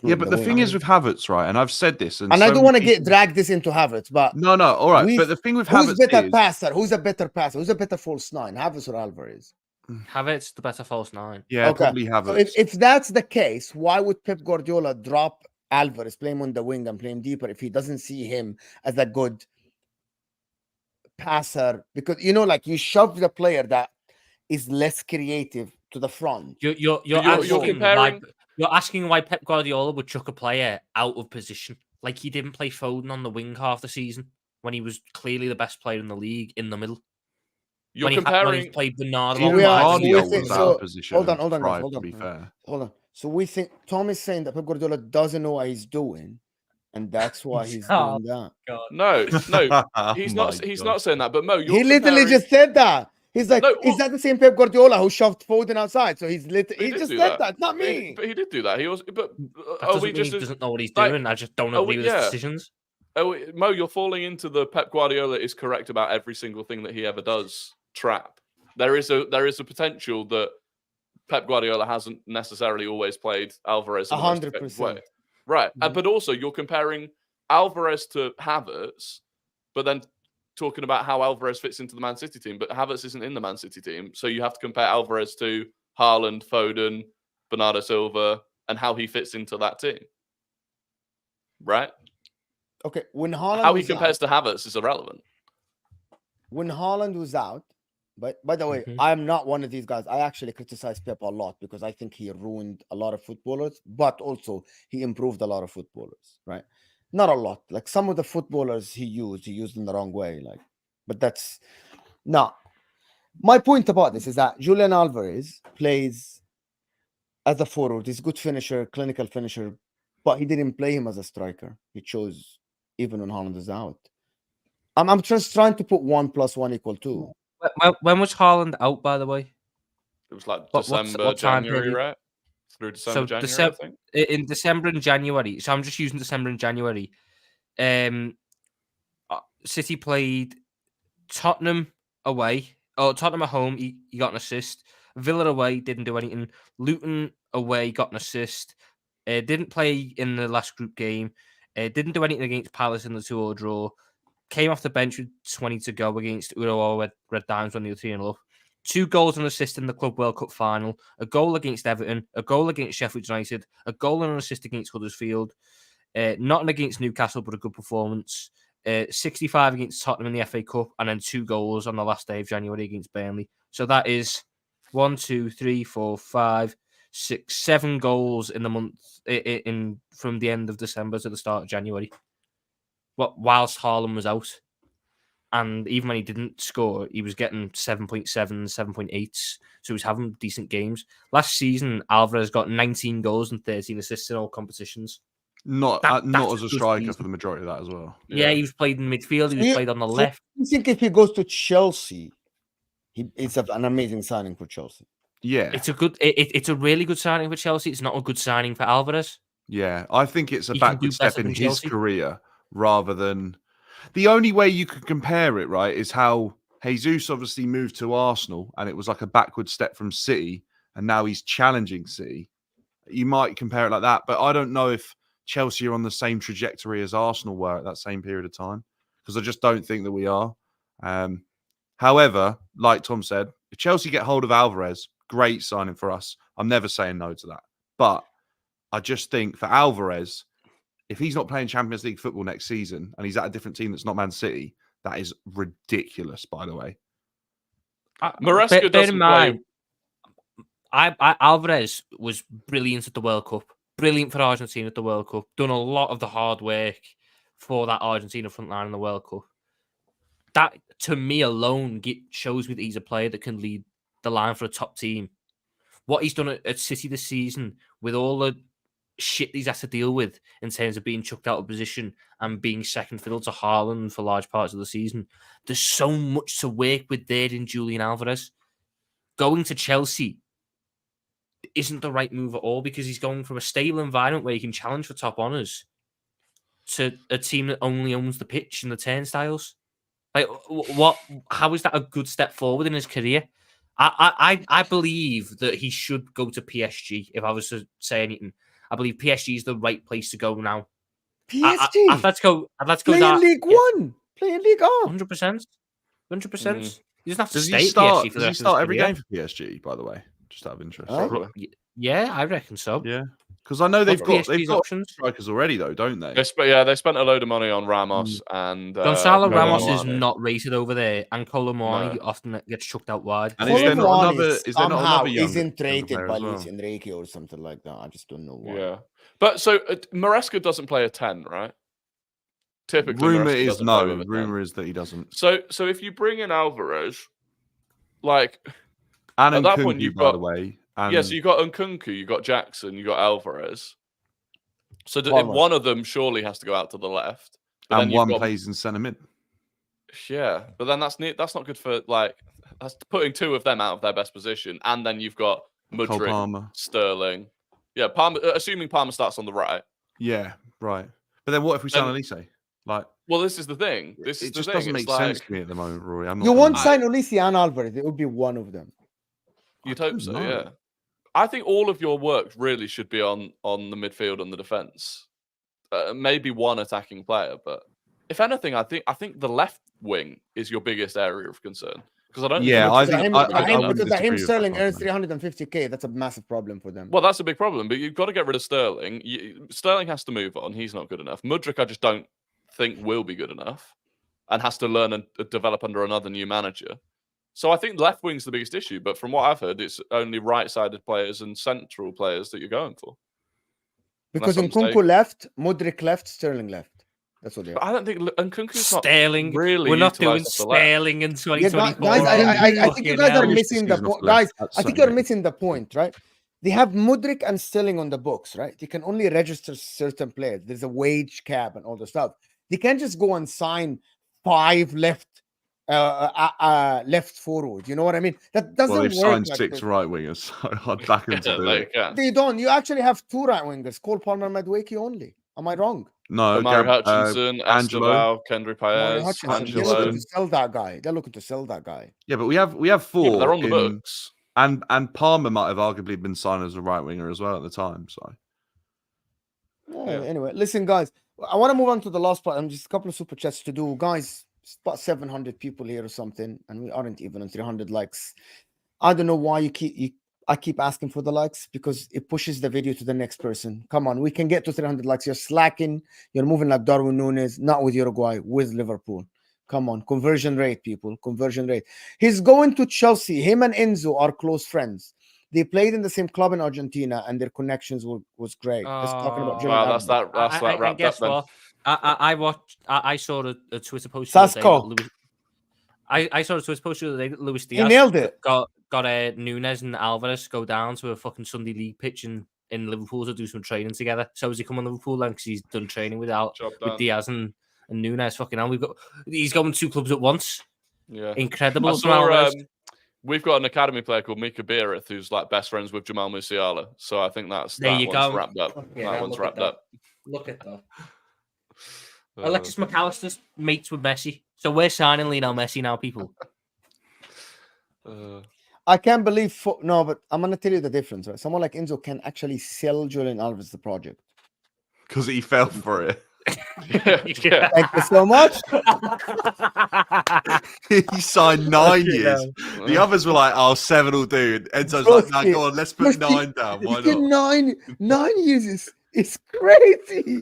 Yeah, but the thing is with Havertz, right? And I've said this, and
I don't want to drag this into Havertz, but
no, all right. But the thing with Havertz,
who's better passer? Who's a better passer? Who's a better false nine? Havertz or Alvarez?
Havertz, the better false nine.
Yeah, probably Havertz.
So if that's the case, why would Pep Guardiola drop Alvarez, play him on the wing and play him deeper if he doesn't see him as a good passer? Because like you shove the player that is less creative to the front.
You're asking why Pep Guardiola would chuck a player out of position. Like he didn't play Foden on the wing half the season when he was clearly the best player in the league in the middle.
When he
played Bernardo.
Hold on. To be fair. Hold on. So we think Tom is saying that Pep Guardiola doesn't know what he's doing, and that's why he's doing that.
God. No, he's not. He's not saying that. But Mo,
he literally just said that. He's like, is that the same Pep Guardiola who shoved Foden outside? So he just said that. Not me.
But he did do that. He was. But
he doesn't know what he's doing. I just don't agree with his decisions.
Mo, you're falling into the Pep Guardiola is correct about every single thing that he ever does trap. There is a potential that Pep Guardiola hasn't necessarily always played Alvarez in the most effective way. Right. But also you're comparing Alvarez to Havertz, but then talking about how Alvarez fits into the Man City team, but Havertz isn't in the Man City team. So you have to compare Alvarez to Haaland, Foden, Bernardo Silva, and how he fits into that team. Right?
Okay. When Haaland
how he compares to Havertz is irrelevant.
When Haaland was out, but by the way, I'm not one of these guys. I actually criticize Pep a lot because I think he ruined a lot of footballers, but also he improved a lot of footballers, right? Not a lot. Like some of the footballers he used in the wrong way. But that's not my point about this. Is that Julian Alvarez plays as a forward. He's a good finisher, clinical finisher, but he didn't play him as a striker. He chose even when Haaland is out. I'm just trying to put 1 + 1 = 2.
When was Haaland out, by the way?
It was like December, January, right? Through December, January, I think.
In December and January. So I'm just using December and January. City played Tottenham away. Oh, Tottenham at home, he got an assist. Villa away, didn't do anything. Luton away, got an assist. Didn't play in the last group game. Didn't do anything against Palace in the 2-2 draw. Came off the bench with 20 to go against Red Diamonds when they were 3-0 up. 2 goals and an assist in the Club World Cup final. A goal against Everton. A goal against Sheffield United. A goal and an assist against Huddersfield. Not against Newcastle, but a good performance. 65 against Tottenham in the FA Cup. And then 2 goals on the last day of January against Burnley. So that is 1, 2, 3, 4, 5, 6, 7 goals in the month from the end of December to the start of January. Whilst Haaland was out. And even when he didn't score, he was getting 7.7, 7.8. So he was having decent games. Last season, Alvarez got 19 goals and 13 assists in all competitions.
Not
That's
as a
good
striker
season.
for the majority of that as well.
Yeah, he was played in midfield. He was played on the left.
You think if he goes to Chelsea, it's an amazing signing for Chelsea?
Yeah,
It's a good. It's a really good signing for Chelsea. It's not a good signing for Alvarez.
yeah. I think it's a
He can
backward
do
step
better
in
than
his
Chelsea.
career rather than the only way you could compare it, right, is how Jesus obviously moved to Arsenal and it was like a backward step from City, and now he's challenging City. You might compare it like that, but I don't know if Chelsea are on the same trajectory as Arsenal were at that same period of time, because I just don't think that we are. However, like Tom said, if Chelsea get hold of Alvarez, great signing for us. I'm never saying no to that. But I just think for Alvarez, if he's not playing Champions League football next season and he's at a different team that's not Man City, that is ridiculous, by the way.
Maresca
Bear
doesn't
in
play.
mind, Alvarez was brilliant at the World Cup. Brilliant for Argentina at the World Cup. Done a lot of the hard work for that Argentina front line in the World Cup. That, to me alone, shows me that he's a player that can lead the line for a top team. What he's done at City this season, with all the shit he's had to deal with in terms of being chucked out of position and being second fiddle to Haaland for large parts of the season, there's so much to work with there in Julian Alvarez. Going to Chelsea isn't the right move at all, because he's going from a stable environment where he can challenge for top honours to a team that only owns the pitch and the turnstiles. Like, what? How is that a good step forward in his career? I believe that he should go to PSG. If I was to say anything, I believe PSG is the right place to go now.
PSG.
Let's go.
Play in League One. Play in League On.
100%. 100%. He doesn't have to
Does
stay
he
at
start?
PSG for the
Does he
rest of
start
his
every
career.
game for PSG? By the way, just out of interest.
Huh?
Yeah, I reckon so.
Yeah, because I know they've got
PSG's options.
strikers already, though, don't they?
They spent a load of money on Ramos and
Gonzalo Ramos is
Colomani.
not rated over there, and Colomani often gets chucked out wide.
And is there not another? Is there not
somehow
another young
isn't rated
player
by
as well?
Luis Enrique or something like that. I just don't know why.
Yeah, but so Maresca doesn't play a 10, right? Typically,
Rumor
Maresca
is
doesn't play
no.
with a 10.
Rumor is that he doesn't.
So if you bring in Alvarez, like
And
at that
Nkunku,
point, you've
by
got
the way. And
yeah, so you got Nkunku, you got Jackson, you got Alvarez. So
Palmer.
one of them surely has to go out to the left. But then
and
you've
one
got,
plays in centre mid.
yeah, but then that's not good for that's putting two of them out of their best position, and then you've got
Cole
Mudryk,
Palmer.
Sterling. Yeah, Palmer. Assuming Palmer starts on the right.
Yeah, right. But then what if we sign Elise? Like,
well, this is the thing.
it just doesn't make sense to me at the moment, Rory. I'm not
You
gonna
won't
lie.
sign Olise and Alvarez. It would be one of them.
You'd
I
hope
don't
so,
know.
yeah. I think all of your work really should be on the midfield and the defense. Maybe one attacking player, but if anything, I think the left wing is your biggest area of concern, because I don't.
Yeah, I
think
think
Because
disagree
Raheem
with
Sterling
that,
earns
mate.
350k. That's a massive problem for them.
Well, that's a big problem, but you've got to get rid of Sterling. Sterling has to move on. He's not good enough. Mudryk, I just don't think will be good enough, and has to learn and develop under another new manager. So I think left wing's the biggest issue. But from what I've heard, it's only right-sided players and central players that you're going for.
Because
Unless I'm
Nkunku
mistaken.
left, Mudryk left, Sterling left. That's what they
But
are.
I don't think Nkunku's not
Sterling.
really.
We're not doing
utilised off the left.
Sterling in
Yeah,
2024.
guys, I think you guys are
Fucking
missing the
hell.
point. Guys,
That's
I think
so
you're
late.
missing the point, right? They have Mudryk and Sterling on the books, right? They can only register certain players. There's a wage cap and all the stuff. They can't just go and sign 5 left forward. You know what I mean? That doesn't
Well, they've
work.
signed
like
6
this.
right wingers, so I'd back them to do
Like,
it.
yeah.
They don't. You actually have 2 right wingers, Cole Palmer, Madueke only. Am I wrong?
No,
Omari Hutchinson,
Angelo.
Estevao, Kendry
Omari
Paez,
Hutchinson. They're
Angelo.
looking to sell that guy. They're looking to sell that guy.
Yeah, but we have 4.
Yeah, but they're on the
in-
books.
And Palmer might have arguably been signed as a right winger as well at the time. So
Yeah. Anyway, listen, guys. I want to move on to the last part. I'm just a couple of super chats to do, guys. It's about 700 people here or something, and we aren't even on 300 likes. I don't know why I keep asking for the likes, because it pushes the video to the next person. Come on, we can get to 300 likes. You're slacking. You're moving like Darwin Núñez, not with Uruguay, with Liverpool. Come on, conversion rate, people. Conversion rate. He's going to Chelsea. Him and Enzo are close friends. They played in the same club in Argentina, and their connections was great. Just talking about Julian
Wow, that's
Alvarez.
that. That's that
And
wrapped
guess
up then.
what? I saw a Twitter post the other day
Sesko.
that I saw a Twitter post the other day that Luis
He
Diaz
nailed it.
got Núñez and Alvarez go down to a fucking Sunday League pitch and in Liverpool to do some training together. So has he come on Liverpool then? Because he's done training with Diaz and Nunes. Fucking hell, he's going 2 clubs at once.
Yeah,
incredible.
I saw, we've got an academy player called Mika Beereth who's like best friends with Jamal Musiala. So I think that one's wrapped up. That one's wrapped up.
Look at that. Alexis McAllister's mates with Messi. So we're signing Lionel Messi now, people.
I can't believe... No, but I'm going to tell you the difference. Right? Someone like Enzo can actually sell Julian Alvarez the project.
Because he fell for it.
Yeah.
Thank you so much.
He signed 9 years. The others were like, "Oh, 7 will do." Enzo's like, "Nah, go on, let's put 9 down. Why not?"
9 years is crazy.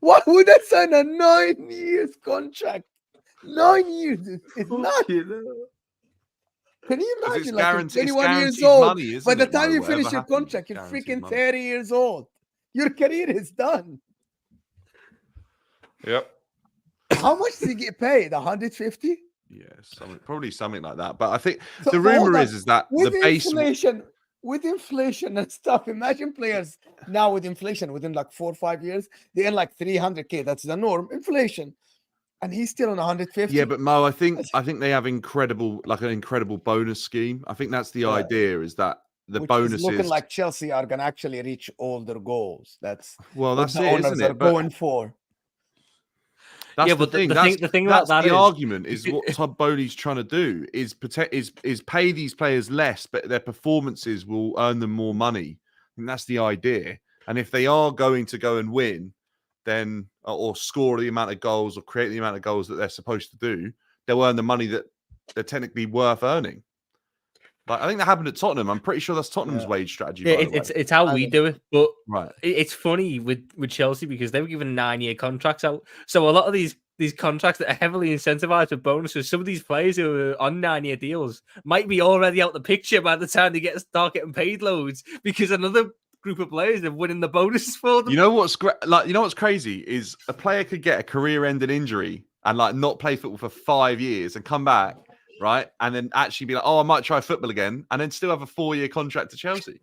Why would I sign a 9 years contract? 9 years is not. Can you imagine? Like, you're 21 years old.
Money,
by the
it,
time
Mo?
you finish
Whatever
your
happens,
contract, you're freaking
money.
30 years old. Your career is done.
Yep.
How much did he get paid? 150?
Yeah, probably something like that. But I think
So
the rumor is that
with
the base
with inflation and stuff. Imagine players now with inflation within like 4 or 5 years, they earn like 300k. That's the norm. Inflation, and he's still on 150.
Yeah, but Mo, I think they have an incredible bonus scheme. I think that's the idea. Is that the bonuses
looking like Chelsea are gonna actually reach all their goals. That's
that's
the
it,
owners
isn't
are
it? But
going for.
That's
but
the thing.
The thing about that
the
is,
argument is what Todd Bowley's trying to do is pay these players less, but their performances will earn them more money. And that's the idea. And if they are going to go and win, then or score the amount of goals or create the amount of goals that they're supposed to do, they'll earn the money that they're technically worth earning. Like I think that happened at Tottenham. I'm pretty sure that's Tottenham's wage strategy.
Yeah, it's how we do it. But
right,
it's funny with Chelsea because they were given 9-year contracts out. So a lot of these contracts that are heavily incentivized with bonuses, some of these players who are on 9-year deals might be already out the picture by the time they start getting paid loads because another group of players are winning the bonuses for them.
You know what's crazy is a player could get a career-ending injury and like not play football for 5 years and come back. Right, and then actually be like, "Oh, I might try football again," and then still have a 4-year contract to Chelsea.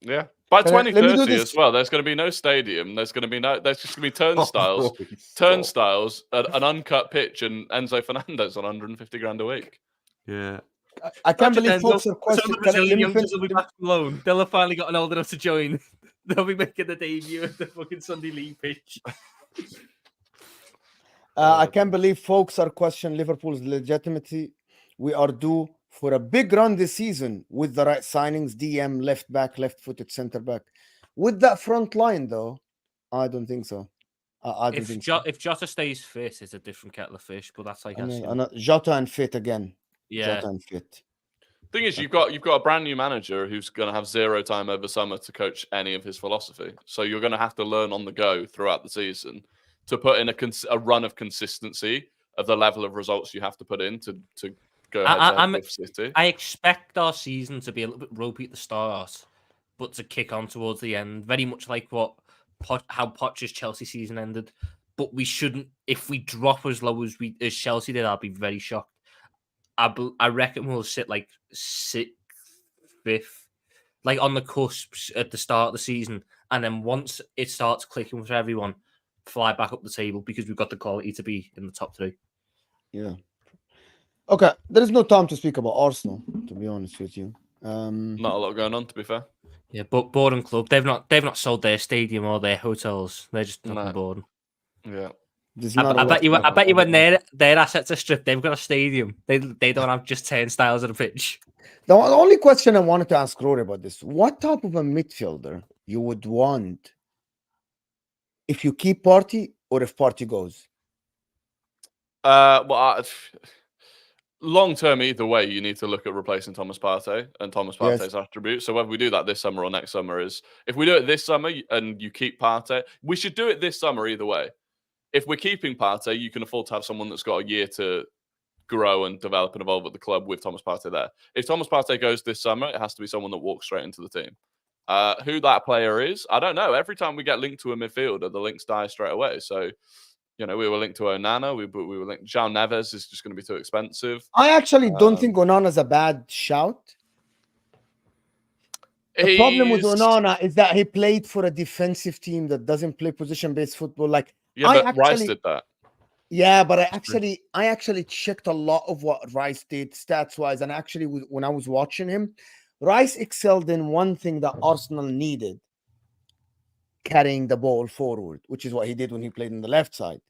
Yeah, by 2030 as well. There's going to be no stadium. There's going to be there's just going to be turnstiles, an uncut pitch, and Enzo Fernandez on 150 grand a week.
Yeah,
I can't believe folks are
questioning. Youngsters will be back from loan. They'll have finally gotten old enough to join. They'll be making the debut at the fucking Sunday League pitch.
I can't believe folks are questioning Liverpool's legitimacy. We are due for a big run this season with the right signings, DM, left back, left-footed centre back. With that front line, though, I don't think so.
If Jota stays fit, it's a different kettle of fish. But that's like
Jota and fit again.
Yeah,
Jota and fit.
Thing is, you've got a brand new manager who's going to have zero time over summer to coach any of his philosophy. So you're going to have to learn on the go throughout the season to put in a run of consistency of the level of results you have to put in to go ahead with City.
I expect our season to be a little bit ropey at the start, but to kick on towards the end, very much like how Poch's Chelsea season ended. But we shouldn't. If we drop as low as Chelsea did, I'll be very shocked. I reckon we'll sit like 6th, 5th, like on the cusps at the start of the season, and then once it starts clicking for everyone, fly back up the table because we've got the quality to be in the top 3.
Yeah. Okay, there is no time to speak about Arsenal, to be honest with you.
Not a lot going on, to be fair.
Yeah, but Bournemouth Club, they've not sold their stadium or their hotels. They're just not bored.
Yeah.
I bet you when their assets are stripped, they've got a stadium. They don't have just turnstiles and a pitch.
The only question I wanted to ask Rory about this: what type of a midfielder you would want if you keep Partey or if Partey goes?
Long term, either way, you need to look at replacing Thomas Partey and Thomas Partey's attributes. So whether we do that this summer or next summer if we do it this summer and you keep Partey, we should do it this summer either way. If we're keeping Partey, you can afford to have someone that's got a year to grow and develop and evolve at the club with Thomas Partey there. If Thomas Partey goes this summer, it has to be someone that walks straight into the team. Who that player is, I don't know. Every time we get linked to a midfielder, the links die straight away. So, we were linked to Onana. We were linked. João Neves is just going to be too expensive.
I actually don't think Onana's a bad shout. The problem with
He's-
Onana is that he played for a defensive team that doesn't play position-based football. Like,
Yeah,
I
but Rice
actually-
did that.
yeah, but I
true.
actually checked a lot of what Rice did stats-wise, and actually when I was watching him, Rice excelled in one thing that Arsenal needed: carrying the ball forward, which is what he did when he played on the left side.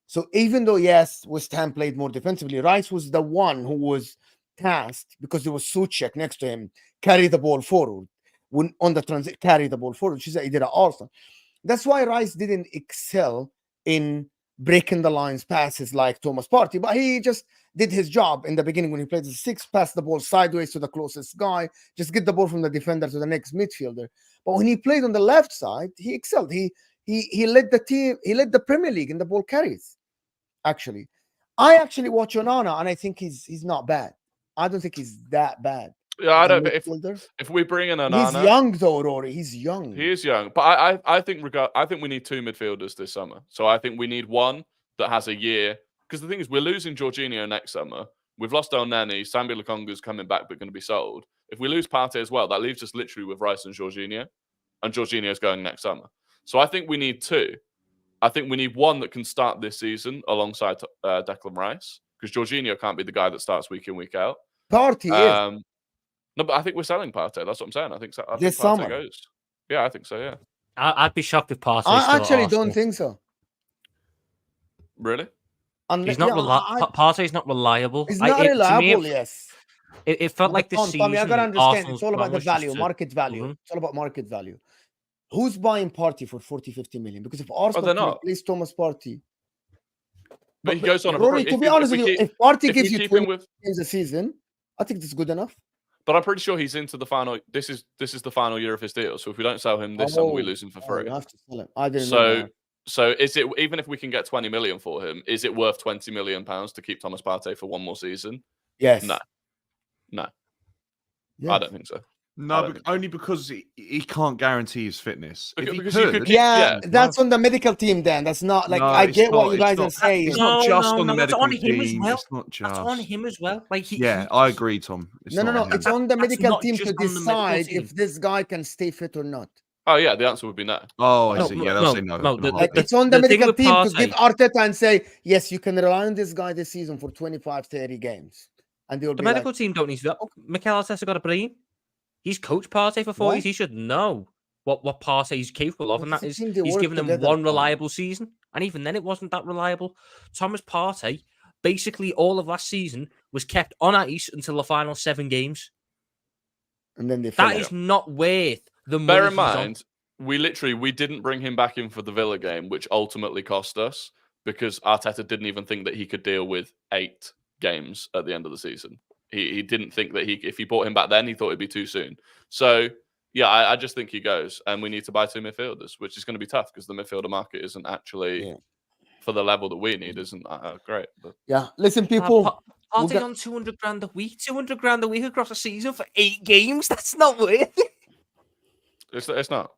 So even though, yes, West Ham played more defensively, Rice was the one who was tasked, because there was Suchek next to him, carry the ball forward. When on the transit, carry the ball forward, which is what he did at Arsenal. That's why Rice didn't excel in breaking the lines passes like Thomas Partey, but he just did his job in the beginning when he played as a 6, pass the ball sideways to the closest guy, just get the ball from the defender to the next midfielder. But when he played on the left side, he excelled. He led the team, he led the Premier League in the ball carries. Actually, I actually watch Onana and I think he's not bad. I don't think he's that bad.
Yeah, I
as a
don't.
midfielder.
If we bring in
He's
Onana,
young though, Rory. He's young.
he is young, but I think I think we need 2 midfielders this summer. So I think we need one that has a year, because the thing is, we're losing Jorginho next summer. We've lost El Neni. Sambi Lokonga's coming back, but going to be sold. If we lose Partey as well, that leaves us literally with Rice and Jorginho's going next summer. So I think we need 2. I think we need one that can start this season alongside Declan Rice, because Jorginho can't be the guy that starts week in, week out.
Partey is
No, but I think we're selling Partey. That's what I'm saying. I think
this
Partey
summer.
goes. Yeah, I think so. Yeah.
I'd be shocked if Partey.
I actually don't think so.
Really?
He's not Partey's not reliable.
He's not reliable. Yes.
It felt like this
Tommy,
season.
I gotta understand.
Arsenal's
It's all about
plan
the
was just
value,
to-
market value. It's all about market value. Who's buying Partey for 40, 50 million? Because if Arsenal
they're
can
not.
replace Thomas Partey,
But he goes on.
Rory, to be honest with you, if Partey
if
gives
we
you
keep
20
him with,
games a season, I think that's good enough.
but I'm pretty sure he's into the final. This is the final year of his deal. So if we don't sell him this summer, we lose him for free.
You have to sell him. I didn't know that.
So is it, even if we can get 20 million for him, is it worth 20 million pounds to keep Thomas Partey for one more season?
Yes.
No.
Yes.
I don't think so.
No, only because he can't guarantee his fitness. If he
Because you
could,
could
Yeah, that's on the medical team then. That's not like,
No,
I
it's
get what
not,
you
it's
guys
not.
are saying.
It's not just on the
that's
medical
on him as
team.
well.
It's not just.
That's on him as well. Like
Yeah, I agree, Tom. It's
No.
not him.
It's on the
That's
medical
not
team
just
to
on the medical
decide
team.
if this guy can stay fit or not.
Oh yeah, the answer would be no.
Oh, I
No,
see.
no,
Yeah, they'll say no.
no,
in a
Like,
heartbeat.
it's on the
The thing
medical
with
team to give
Partey-
Arteta and say, yes, you can rely on this guy this season for 25, 30 games. And they'll
The
be
medical
like,
team don't need to. Mikel Arteta got a brain. He's coached Partey for 4
What?
years. He should know what Partey's capable of,
Well,
and that
it's
is
a team they
he's
work
given them
together,
one
Tom.
reliable season, and even then it wasn't that reliable. Thomas Partey, basically all of last season, was kept on ice until the final 7 games.
and then they fell
That
out.
is not worth the money.
Bear in
he's on.
mind, we didn't bring him back in for the Villa game, which ultimately cost us, because Arteta didn't even think that he could deal with 8 games at the end of the season. He didn't think that if he bought him back then, he thought it'd be too soon. So yeah, I just think he goes, and we need to buy 2 midfielders, which is going to be tough because the midfielder market isn't actually for the level that we need. Isn't great? But
Yeah, listen, people.
Partey's on 200 grand a week. 200 grand a week across a season for 8 games. That's not worth it.
it's not.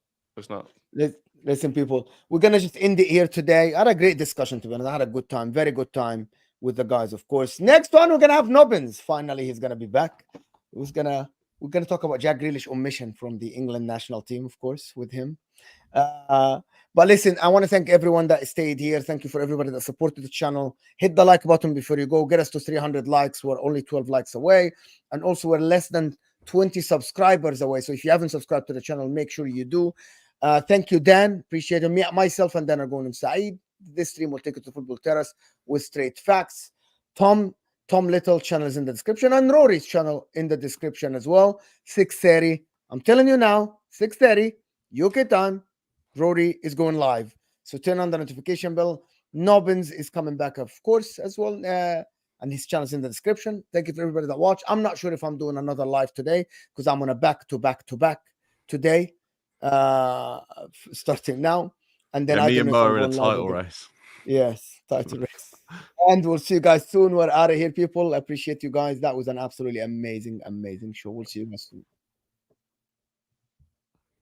Listen, people. We're gonna just end it here today. I had a great discussion, to be honest. I had a good time, very good time with the guys, of course. Next one, we're gonna have Nobbins. Finally, he's gonna be back. We're gonna talk about Jack Grealish omission from the England national team, of course, with him. But listen, I want to thank everyone that stayed here. Thank you for everybody that supported the channel. Hit the like button before you go. Get us to 300 likes. We're only 12 likes away, and also we're less than 20 subscribers away. So if you haven't subscribed to the channel, make sure you do. Thank you, Dan. Appreciate it. Myself and Dan are going inside. This stream will take you to Football Terrace with straight facts. Tom Little channel is in the description, and Rory's channel in the description as well. 6:30. I'm telling you now, 6:30 UK time. Rory is going live, so turn on the notification bell. Nobbins is coming back, of course, as well, and his channel is in the description. Thank you for everybody that watched. I'm not sure if I'm doing another live today because I'm on a back-to-back today, starting now, and then
me and Mo are in a title race.
Yes, title race. And we'll see you guys soon. We're out of here, people. I appreciate you guys. That was an absolutely amazing show. We'll see you guys soon.